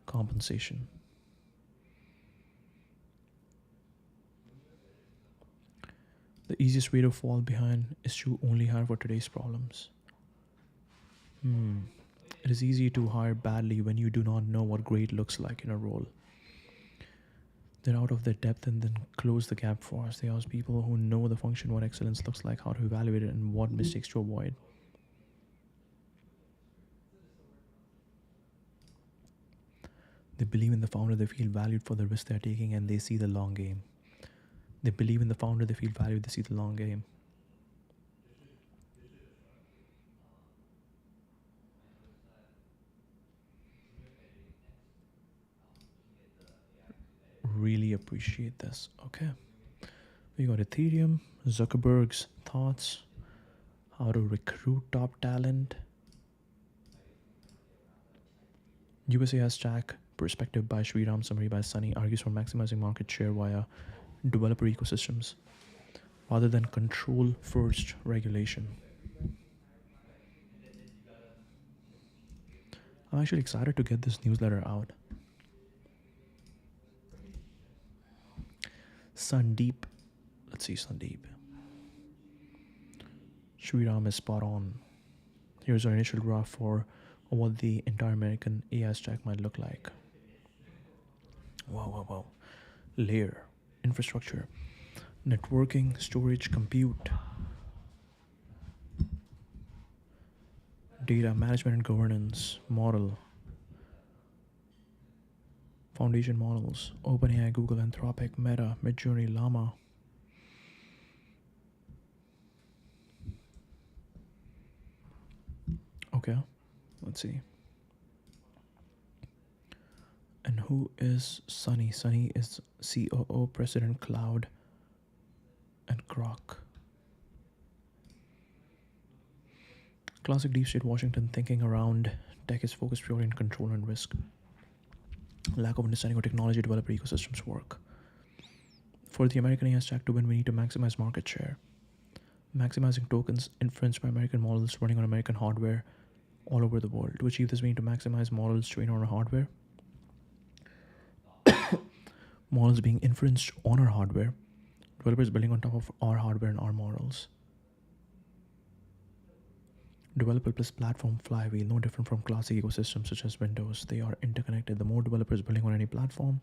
A: compensation. The easiest way to fall behind is to only hire for today's problems. It is easy to hire badly when you do not know what great looks like in a role. They're out of their depth and then close the gap for us. They ask people who know the function what excellence looks like, how to evaluate it, and what mistakes to avoid. They believe in the founder, they feel valued for the risk they're taking, and they see the long game. They believe in the founder, they feel valued, they see the long game. Really appreciate this. Okay. We got Ethereum, Zuckerberg's thoughts, how to recruit top talent. USA Stack, perspective by Sriram, summary by Sunny, argues for maximizing market share via developer ecosystems rather than control first regulation. I'm actually excited to get this newsletter out. Sandeep, let's see Sandeep. Sriram is spot on. Here's our initial graph for what the entire American AI stack might look like. Wow. Layer, infrastructure, networking, storage, compute, data management and governance, model, foundation models, OpenAI, Google, Anthropic, Meta, Midjourney, Llama. Okay, let's see. And who is Sunny? Sunny is COO, President Cloud, and Grok. Classic deep state Washington thinking around tech is focused purely on control and risk. Lack of understanding of technology developer ecosystems work. For the American AI stack to win, we need to maximize market share. Maximizing tokens inferenced by American models running on American hardware all over the world. To achieve this, we need to maximize models trained on our hardware. Models being inferenced on our hardware. Developers building on top of our hardware and our models. Developer plus platform flywheel, no different from classic ecosystems such as Windows. They are interconnected. The more developers building on any platform,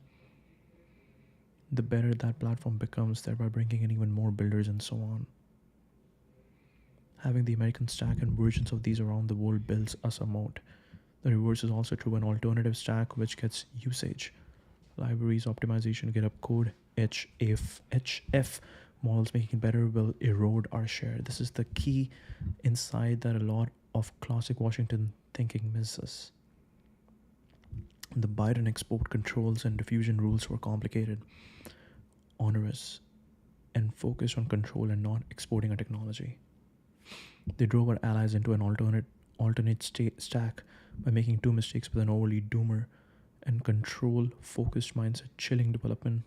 A: the better that platform becomes, thereby bringing in even more builders and so on. Having the American stack and versions of these around the world builds us a moat. The reverse is also true. An alternative stack which gets usage. Libraries, optimization, GitHub code, HF models making it better will erode our share. This is the key insight that a lot of classic Washington thinking misses. The buy and export controls and diffusion rules were complicated, onerous, and focused on control and not exporting a technology. They drove our allies into an alternate stack by making two mistakes with an overly doomer and control-focused mindset, chilling development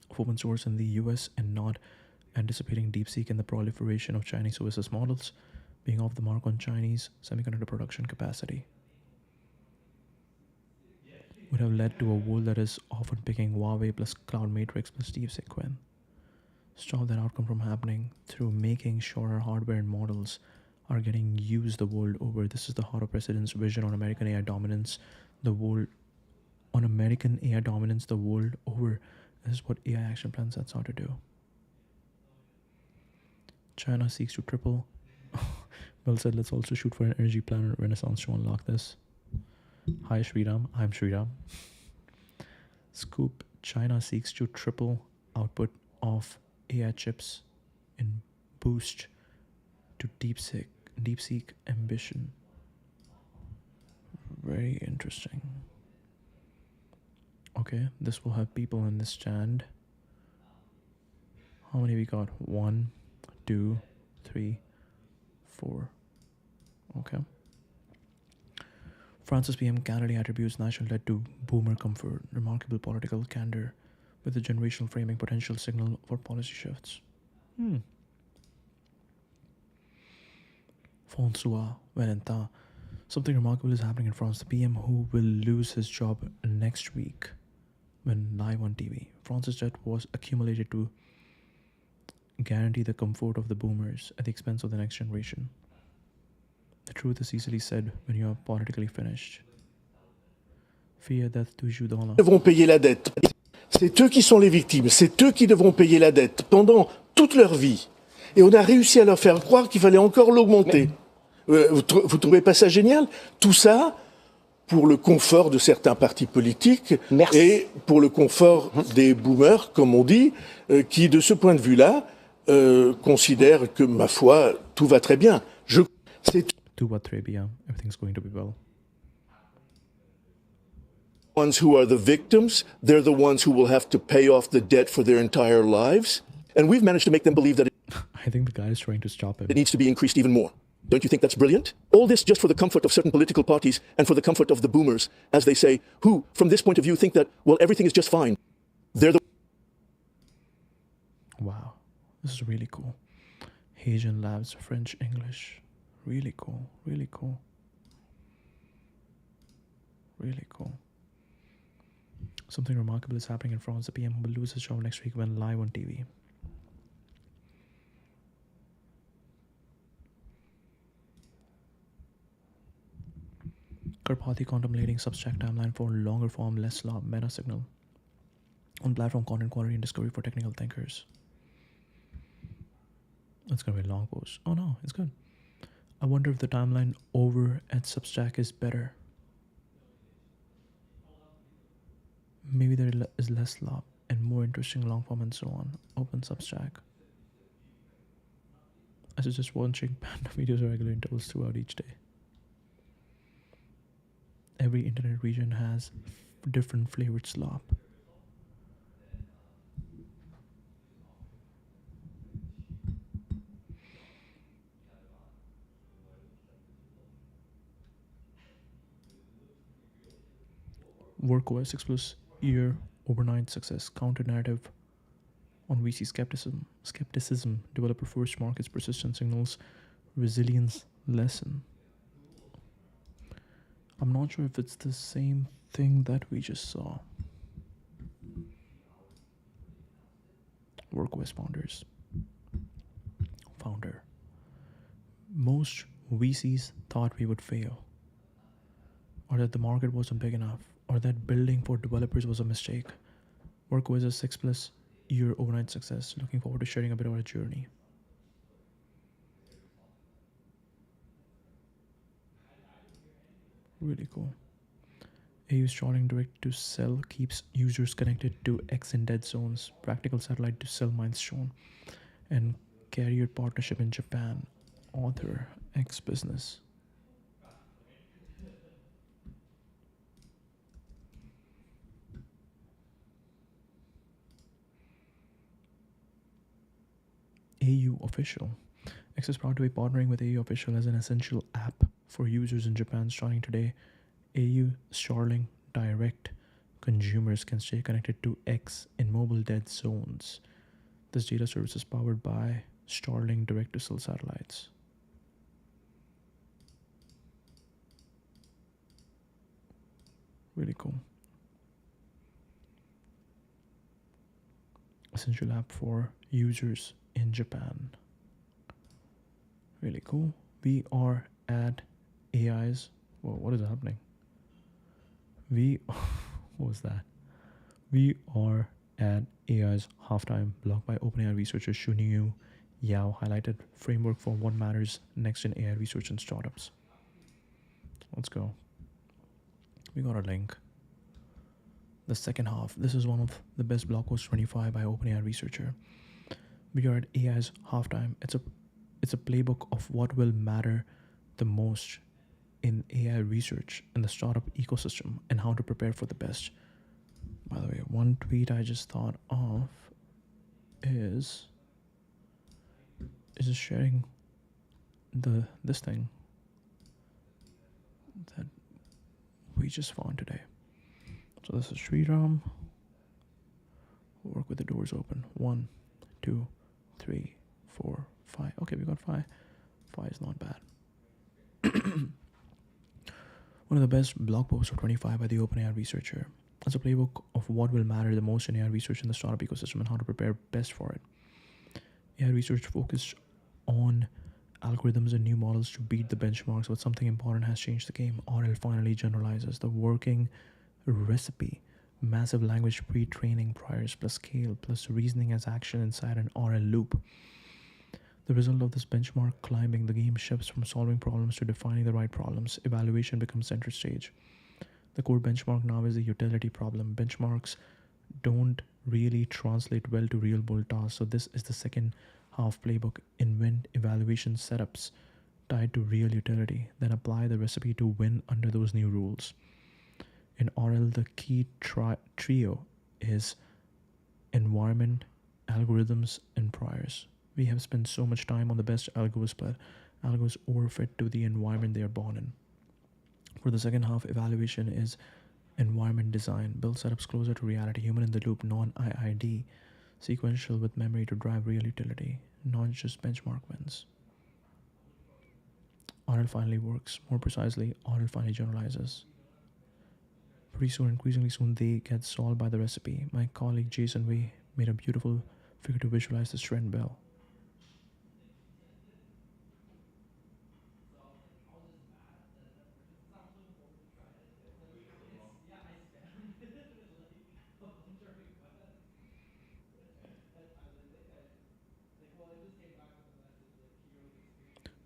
A: of open source in the US and not anticipating DeepSeek and the proliferation of Chinese OSS models being off the mark on Chinese semiconductor production capacity. Would have led to a world that is often picking Huawei plus Cloud Matrix plus Steve Sequin. Stop that outcome from happening through making sure our hardware and models are getting used the world over. This is the heart of President's vision on American AI dominance, the world over. This is what AI action plan sets out to do. China seeks to triple. Bill said, let's also shoot for an energy plan renaissance to unlock this. Hi Sriram, I'm Sriram. Scoop, China seeks to triple output of AI chips in boost to DeepSeek ambition. Very interesting. Okay, this will have people in this stand. How many we got? 1, 2, 3, 4. Okay. France's PM candidly attributes national debt to boomer comfort, remarkable political candor with a generational framing potential signal for policy shifts. François Valentin. Something remarkable is happening in France. The PM who will lose his job next week when live on TV. France's debt was accumulated to guarantee the comfort of the boomers at the expense of the next generation. The truth is easily said when you are politically finished. Fear death to you dollar.
G: Devront payer la dette. C'est eux qui sont les victimes. C'est eux qui devront payer la dette pendant toute leur vie. Et on a réussi à leur faire croire qu'il fallait encore l'augmenter. Vous trouvez pas ça génial? Tout ça pour le confort de certains partis politiques.
D: Merci.
G: Et pour le confort des boomers, comme on dit, qui, de ce point de vue-là, considèrent que, ma foi, tout va très bien.
A: Tout va très bien. Everything's going to be well.
G: Ones who are the victims, they're the ones who will have to pay off the debt for their entire lives. And we've managed to make them believe that
A: I think the guy is trying to stop him.
G: it needs to be increased even more. Don't you think that's brilliant? All this just for the comfort of certain political parties and for the comfort of the boomers, as they say, who, from this point of view, think that, well, everything is just fine. They're the...
A: Wow. This is really cool. Haitian Labs, French, English. Really cool. Really cool. Really cool. Something remarkable is happening in France. The PM will lose his job next week when live on TV. Karpathy contemplating Substack timeline for longer form, less law, meta signal on platform content quality and discovery for technical thinkers. It's gonna be a long post. Oh no, it's good. I wonder if the timeline over at Substack is better. Maybe there is less law and more interesting long form and so on. Open Substack. I suggest watching panda videos at regular intervals throughout each day. Every internet region has different flavored slop. Work OS 6 year overnight success. Counter narrative on VC skepticism. Developer first markets persistent signals. Resilience lesson. I'm not sure if it's the same thing that we just saw. WorkOS founder. Most VCs thought we would fail, or that the market wasn't big enough, or that building for developers was a mistake. WorkOS is 6+ year overnight success. Looking forward to sharing a bit of our journey. Really cool. AU stalling direct to cell keeps users connected to X in dead zones. Practical satellite to cell mines shown. And carrier partnership in Japan. Author X business. AU Official. X is proud to be partnering with AU Official as an essential app for users in Japan starting today. AU Starlink Direct consumers can stay connected to X in mobile dead zones. This data service is powered by Starlink direct-to-cell satellites. Really cool. Essential app for users in Japan. Really cool. We are at AI's. Whoa, what is happening? What was that? We are at AI's halftime blog by OpenAI researcher Shunyu Yao highlighted framework for what matters next in AI research and startups. Let's go. We got a link. The second half. This is one of the best blog posts 25 by OpenAI researcher. We are at AI's halftime. It's a playbook of what will matter the most in AI research in the startup ecosystem and how to prepare for the best. By the way, one tweet I just thought of is just sharing this thing that we just found today. So this is Sriram. Work with the doors open. 1, 2, 3, 4, 5. Okay, we got 5. 5 is not bad. One of the best blog posts of 25 by the OpenAI researcher. It's a playbook of what will matter the most in AI research in the startup ecosystem and how to prepare best for it. AI research focused on algorithms and new models to beat the benchmarks, but something important has changed the game. RL finally generalizes the working recipe. Massive language pre-training priors plus scale plus reasoning as action inside an RL loop. The result of this benchmark climbing, the game shifts from solving problems to defining the right problems. Evaluation becomes center stage. The core benchmark now is the utility problem. Benchmarks don't really translate well to real world tasks. So this is the second half playbook. Invent evaluation setups tied to real utility. Then apply the recipe to win under those new rules. In RL, the key trio is environment, algorithms, and priors. We have spent so much time on the best algos, but algos overfit to the environment they are born in. For the second half, evaluation is environment design. Build setups closer to reality, human in the loop, non-IID, sequential with memory to drive real utility, not just benchmark wins. RL finally works. More precisely, RL finally generalizes. Pretty soon, increasingly soon, they get solved by the recipe. My colleague Jason Wei made a beautiful figure to visualize this trend well.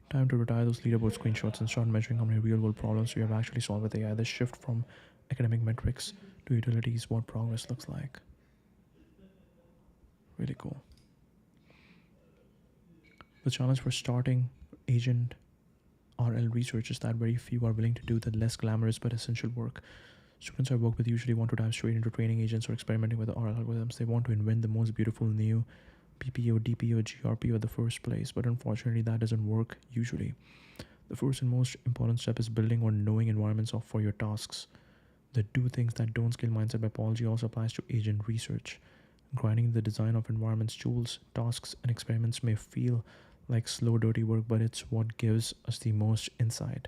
A: Time to retire those leaderboard screenshots and start measuring how many real-world problems we have actually solved with AI. This shift from academic metrics to utility is what progress looks like. Really cool. The challenge for starting agent RL research is that very few are willing to do the less glamorous but essential work. Students I work with usually want to dive straight into training agents or experimenting with the RL algorithms. They want to invent the most beautiful new PPO, DPO, GRPO at the first place, but unfortunately that doesn't work usually. The first and most important step is building or knowing environments for your tasks. The do things that don't scale mindset typology also applies to agent research. Grinding the design of environments, tools, tasks, and experiments may feel like slow, dirty work, but it's what gives us the most insight,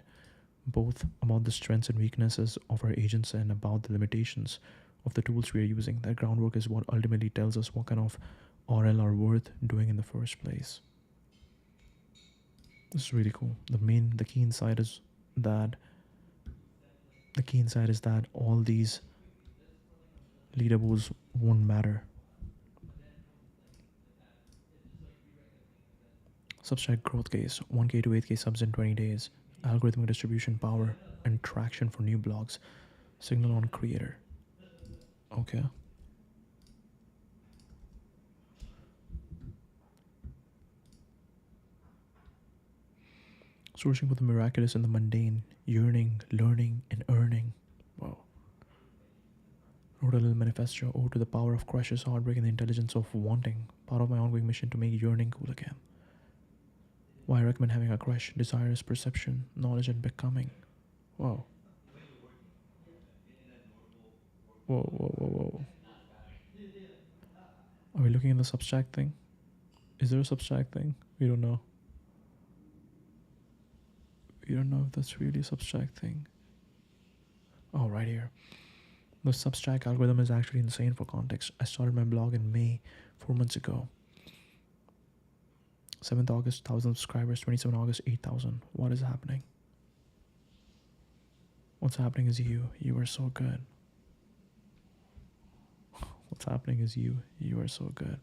A: both about the strengths and weaknesses of our agents and about the limitations of the tools we are using. That groundwork is what ultimately tells us what kind of RL are worth doing in the first place. This is really cool. The key insight is that all these leaderboards won't matter. Substack growth case, 1K to 8K subs in 20 days, algorithmic distribution power and traction for new blogs, signal on creator. Okay. Sourcing for the miraculous and the mundane, yearning, learning, and earning. Wow. Wrote a little manifesto, ode to the power of crushes, heartbreak, and the intelligence of wanting. Part of my ongoing mission to make yearning cool again. Why I recommend having a crush, desires, perception, knowledge, and becoming. Wow. Whoa. Are we looking at the Substack thing? Is there a Substack thing? We don't know. We don't know if that's really a Substack thing. Oh, right here. The Substack algorithm is actually insane for context. I started my blog in May, 4 months ago. 7th August, 1,000 subscribers. 27th August, 8,000. What is happening? What's happening is you. You are so good. What's happening is you. You are so good.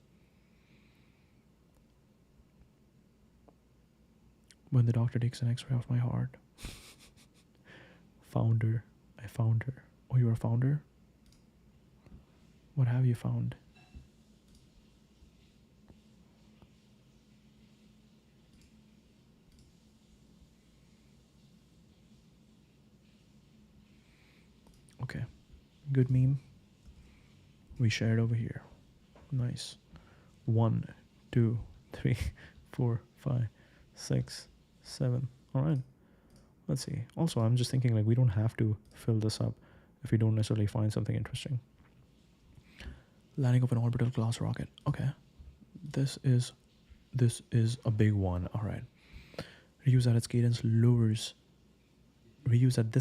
A: When the doctor takes an x-ray of my heart. Founder. I found her. Oh, you're a founder? What have you found? Good meme. We share it over here. Nice. 1, 2, 3, 4, 5, 6, 7. All right. Let's see. Also, I'm just thinking like we don't have to fill this up if we don't necessarily find something interesting. Landing of an orbital class rocket. Okay. This is a big one. All right. Reuse at this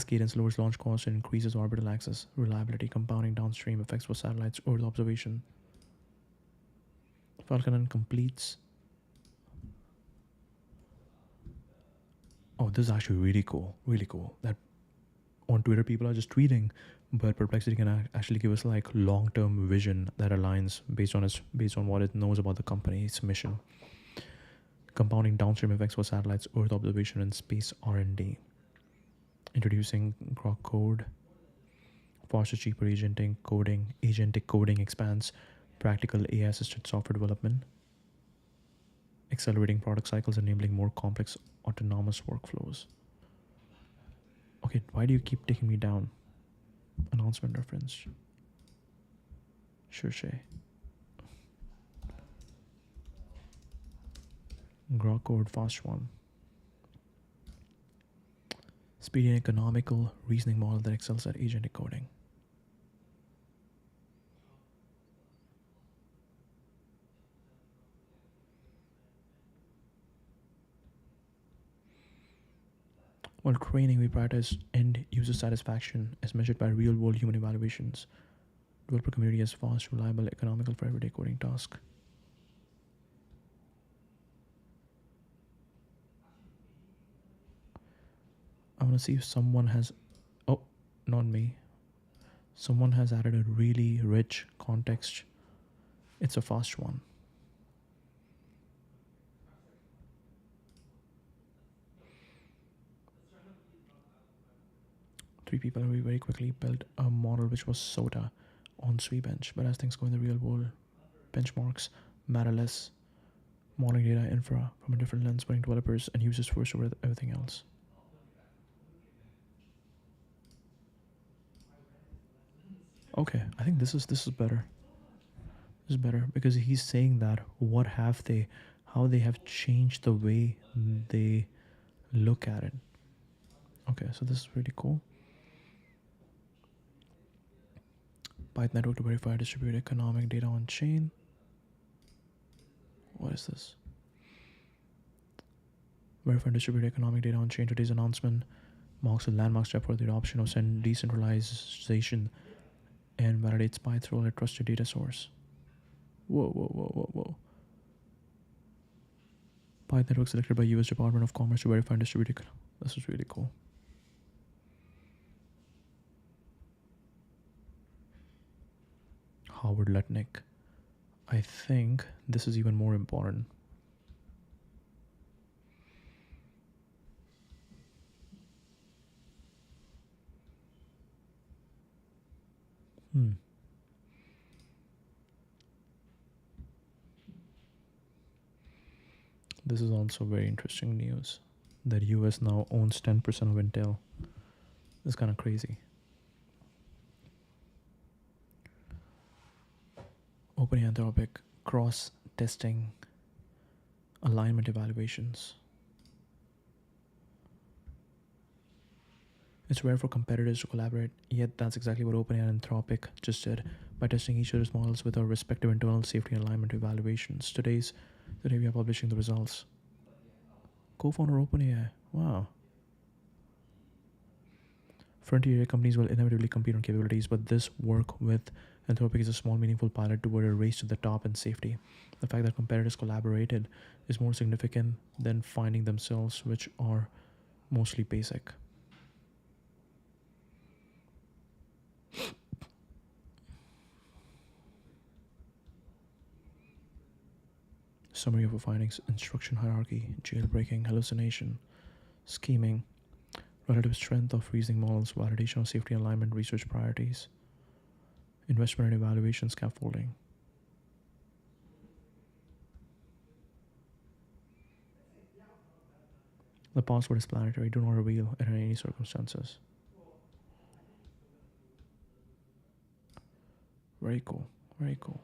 A: cadence lowers launch costs and increases orbital access, reliability, compounding downstream effects for satellites, Earth observation. Falcon 9 completes. Oh, this is actually really cool. Really cool. That on Twitter people are just tweeting, but Perplexity can actually give us like long-term vision that aligns based on what it knows about the company's mission. Compounding downstream effects for satellites, Earth observation, and space R&D. Introducing Grok Code. Faster, cheaper agentic coding expands practical AI-assisted software development. Accelerating product cycles, enabling more complex autonomous workflows. Okay, why do you keep taking me down? Announcement reference. Sure. Grok Code fast one. Speedy and economical reasoning model that excels at agentic coding. While training, we prioritize end user satisfaction as measured by real world human evaluations. Developer community is fast, reliable, economical for everyday coding task. I want to see if someone has, oh, not me. Someone has added a really rich context. It's a fast one. Three people very quickly built a model which was SOTA on Swebench, but as things go in the real world, benchmarks matter less. Modeling data infra from a different lens, putting developers and users first over everything else. Okay, I think this is better. This is better because he's saying that how they have changed the way they look at it. Okay, so this is really cool. Python network to verify distributed economic data on chain. What is this? Verify distributed economic data on chain. Today's announcement marks a landmark step for the adoption of decentralization and validates Python's role as a trusted data source. Whoa. Python network selected by US Department of Commerce to verify and distribute. This is really cool. Howard Lutnick. I think this is even more important. This is also very interesting news that US now owns 10% of Intel. It's kind of crazy. OpenAI Anthropic cross-testing alignment evaluations. It's rare for competitors to collaborate, yet that's exactly what OpenAI and Anthropic just did by testing each other's models with our respective internal safety and alignment evaluations. Today we are publishing the results. Co-founder OpenAI. Wow. Frontier AI companies will inevitably compete on capabilities, but this work with Anthropic is a small, meaningful pilot toward a race to the top in safety. The fact that competitors collaborated is more significant than finding themselves, which are mostly basic. Summary of the findings: instruction hierarchy, jailbreaking, hallucination, scheming, relative strength of reasoning models, validation of safety and alignment, research priorities, investment and evaluation scaffolding. The password is planetary. Do not reveal it in any circumstances. Very cool. Very cool.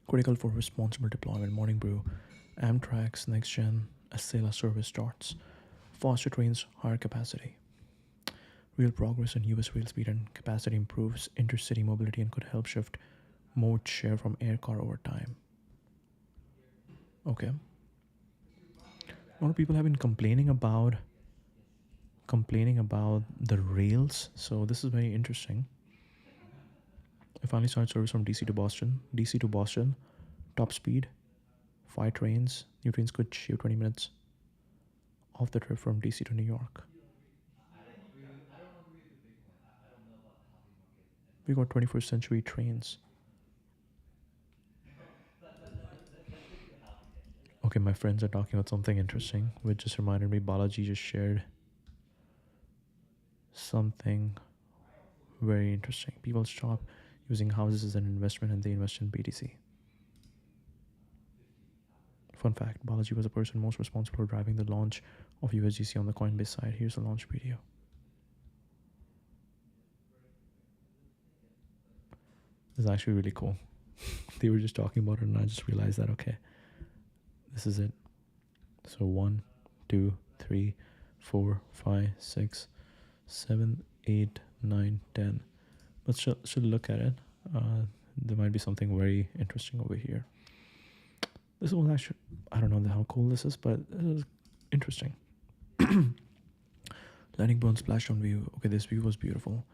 A: Critical for responsible deployment. Morning Brew, Amtrak's next gen Acela service starts. Faster trains, higher capacity. Real progress in US rail speed and capacity improves intercity mobility and could help shift mode share from air car over time. Okay. A lot of people have been complaining about the rails, so this is very interesting. I finally started service from DC to Boston, top speed, 5 trains. New trains could shave 20 minutes off the trip from DC to New York. We got 21st century trains. Okay, my friends are talking about something interesting, which just reminded me Balaji just shared something very interesting. People stop using houses as an investment and they invest in BTC. Fun fact, Balaji was the person most responsible for driving the launch of USGC on the Coinbase side. Here's the launch video. This is actually really cool. They were just talking about it and I just realized that, okay, this is it. So 1, 2, 3, 4, 5, 6, 7, 8, 9, 10. Let's should look at it. There might be something very interesting over here. This was actually, I don't know how cool this is, but it is interesting. Landing burn splashdown view. Okay, this view was beautiful.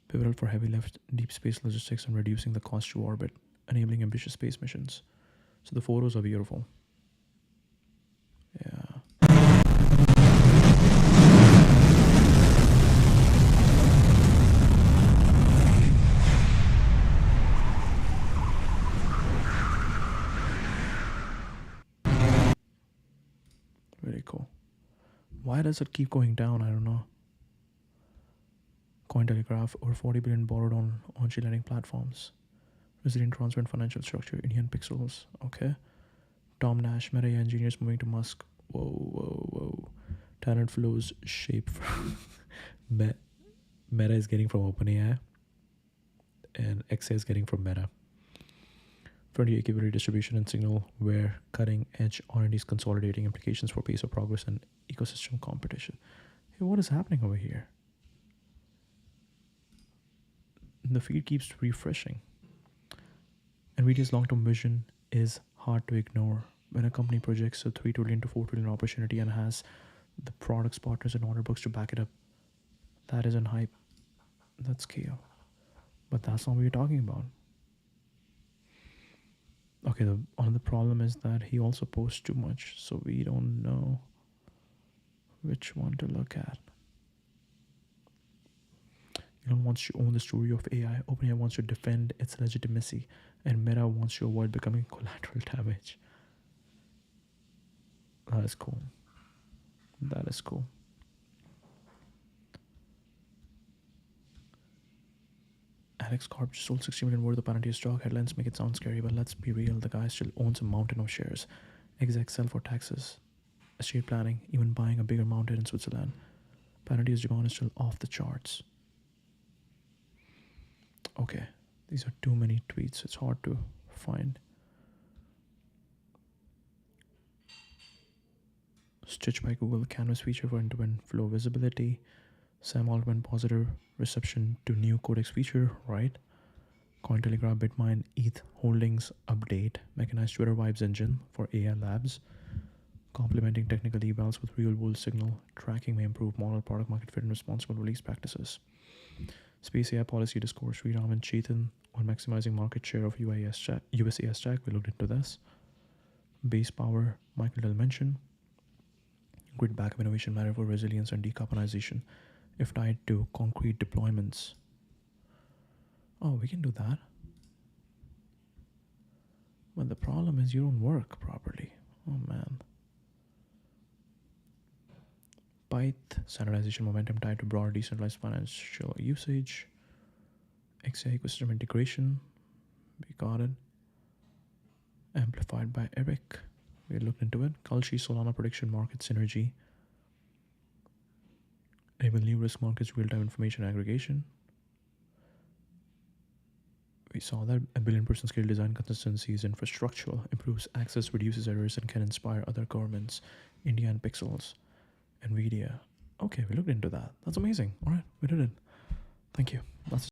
A: Pivotal for heavy lift, deep space logistics, and reducing the cost to orbit, enabling ambitious space missions. So the photos are beautiful. Yeah. Very cool. Why does it keep going down? I don't know. Cointelegraph, over 40 billion borrowed on on-chain lending platforms. Resilient transparent financial structure, Indian pixels. Okay. Tom Nash, Meta engineers moving to Musk. Whoa. Talent flows shape from Meta is getting from OpenAI and XA is getting from Meta. Frontier capability distribution and signal where cutting edge R&D is consolidating implications for pace of progress and ecosystem competition. Hey, what is happening over here? The feed keeps refreshing. NVIDIA's long-term vision is hard to ignore. When a company projects a 3 trillion to 4 trillion opportunity and has the products, partners, and order books to back it up, that isn't hype. That's scale. But that's not what we're talking about. Okay, the other problem is that he also posts too much, so we don't know which one to look at. Elon wants to own the story of AI. OpenAI wants to defend its legitimacy, and Meta wants to avoid becoming collateral damage. That is cool. That is cool. Alex Corp just sold 60 million worth of Palantir stock. Headlines make it sound scary, but let's be real. The guy still owns a mountain of shares. Execs sell for taxes, estate planning, even buying a bigger mountain in Switzerland. Palantir's demand is still off the charts. Okay, these are too many tweets. It's hard to find. Stitch by Google, Canvas feature for end-to-end flow visibility. Sam Altman positive reception to new codex feature, right? Cointelegraph, Bitmine, ETH Holdings update, mechanized Twitter vibes engine for AI labs. Complementing technical evals with real-world signal tracking may improve model product market fit and responsible release practices. Space AI policy discourse, Sriram and Chetan on maximizing market share of USAS stack. We looked into this. Base power, Michael Dell mentioned. Grid backup innovation matter for resilience and decarbonization if tied to concrete deployments. Oh, we can do that. But the problem is you don't work properly. Oh man. Pyth, standardization momentum tied to broader decentralized financial usage. XA ecosystem integration. We got it. Amplified by Eric. We looked into it. Kalshi, Solana prediction market synergy. enable new risk markets, real-time information aggregation. We saw that a billion-person scale design consistency is infrastructural, improves access, reduces errors, and can inspire other governments. India and Pixels, NVIDIA. Okay, we looked into that. That's amazing. All right, we did it. Thank you. That's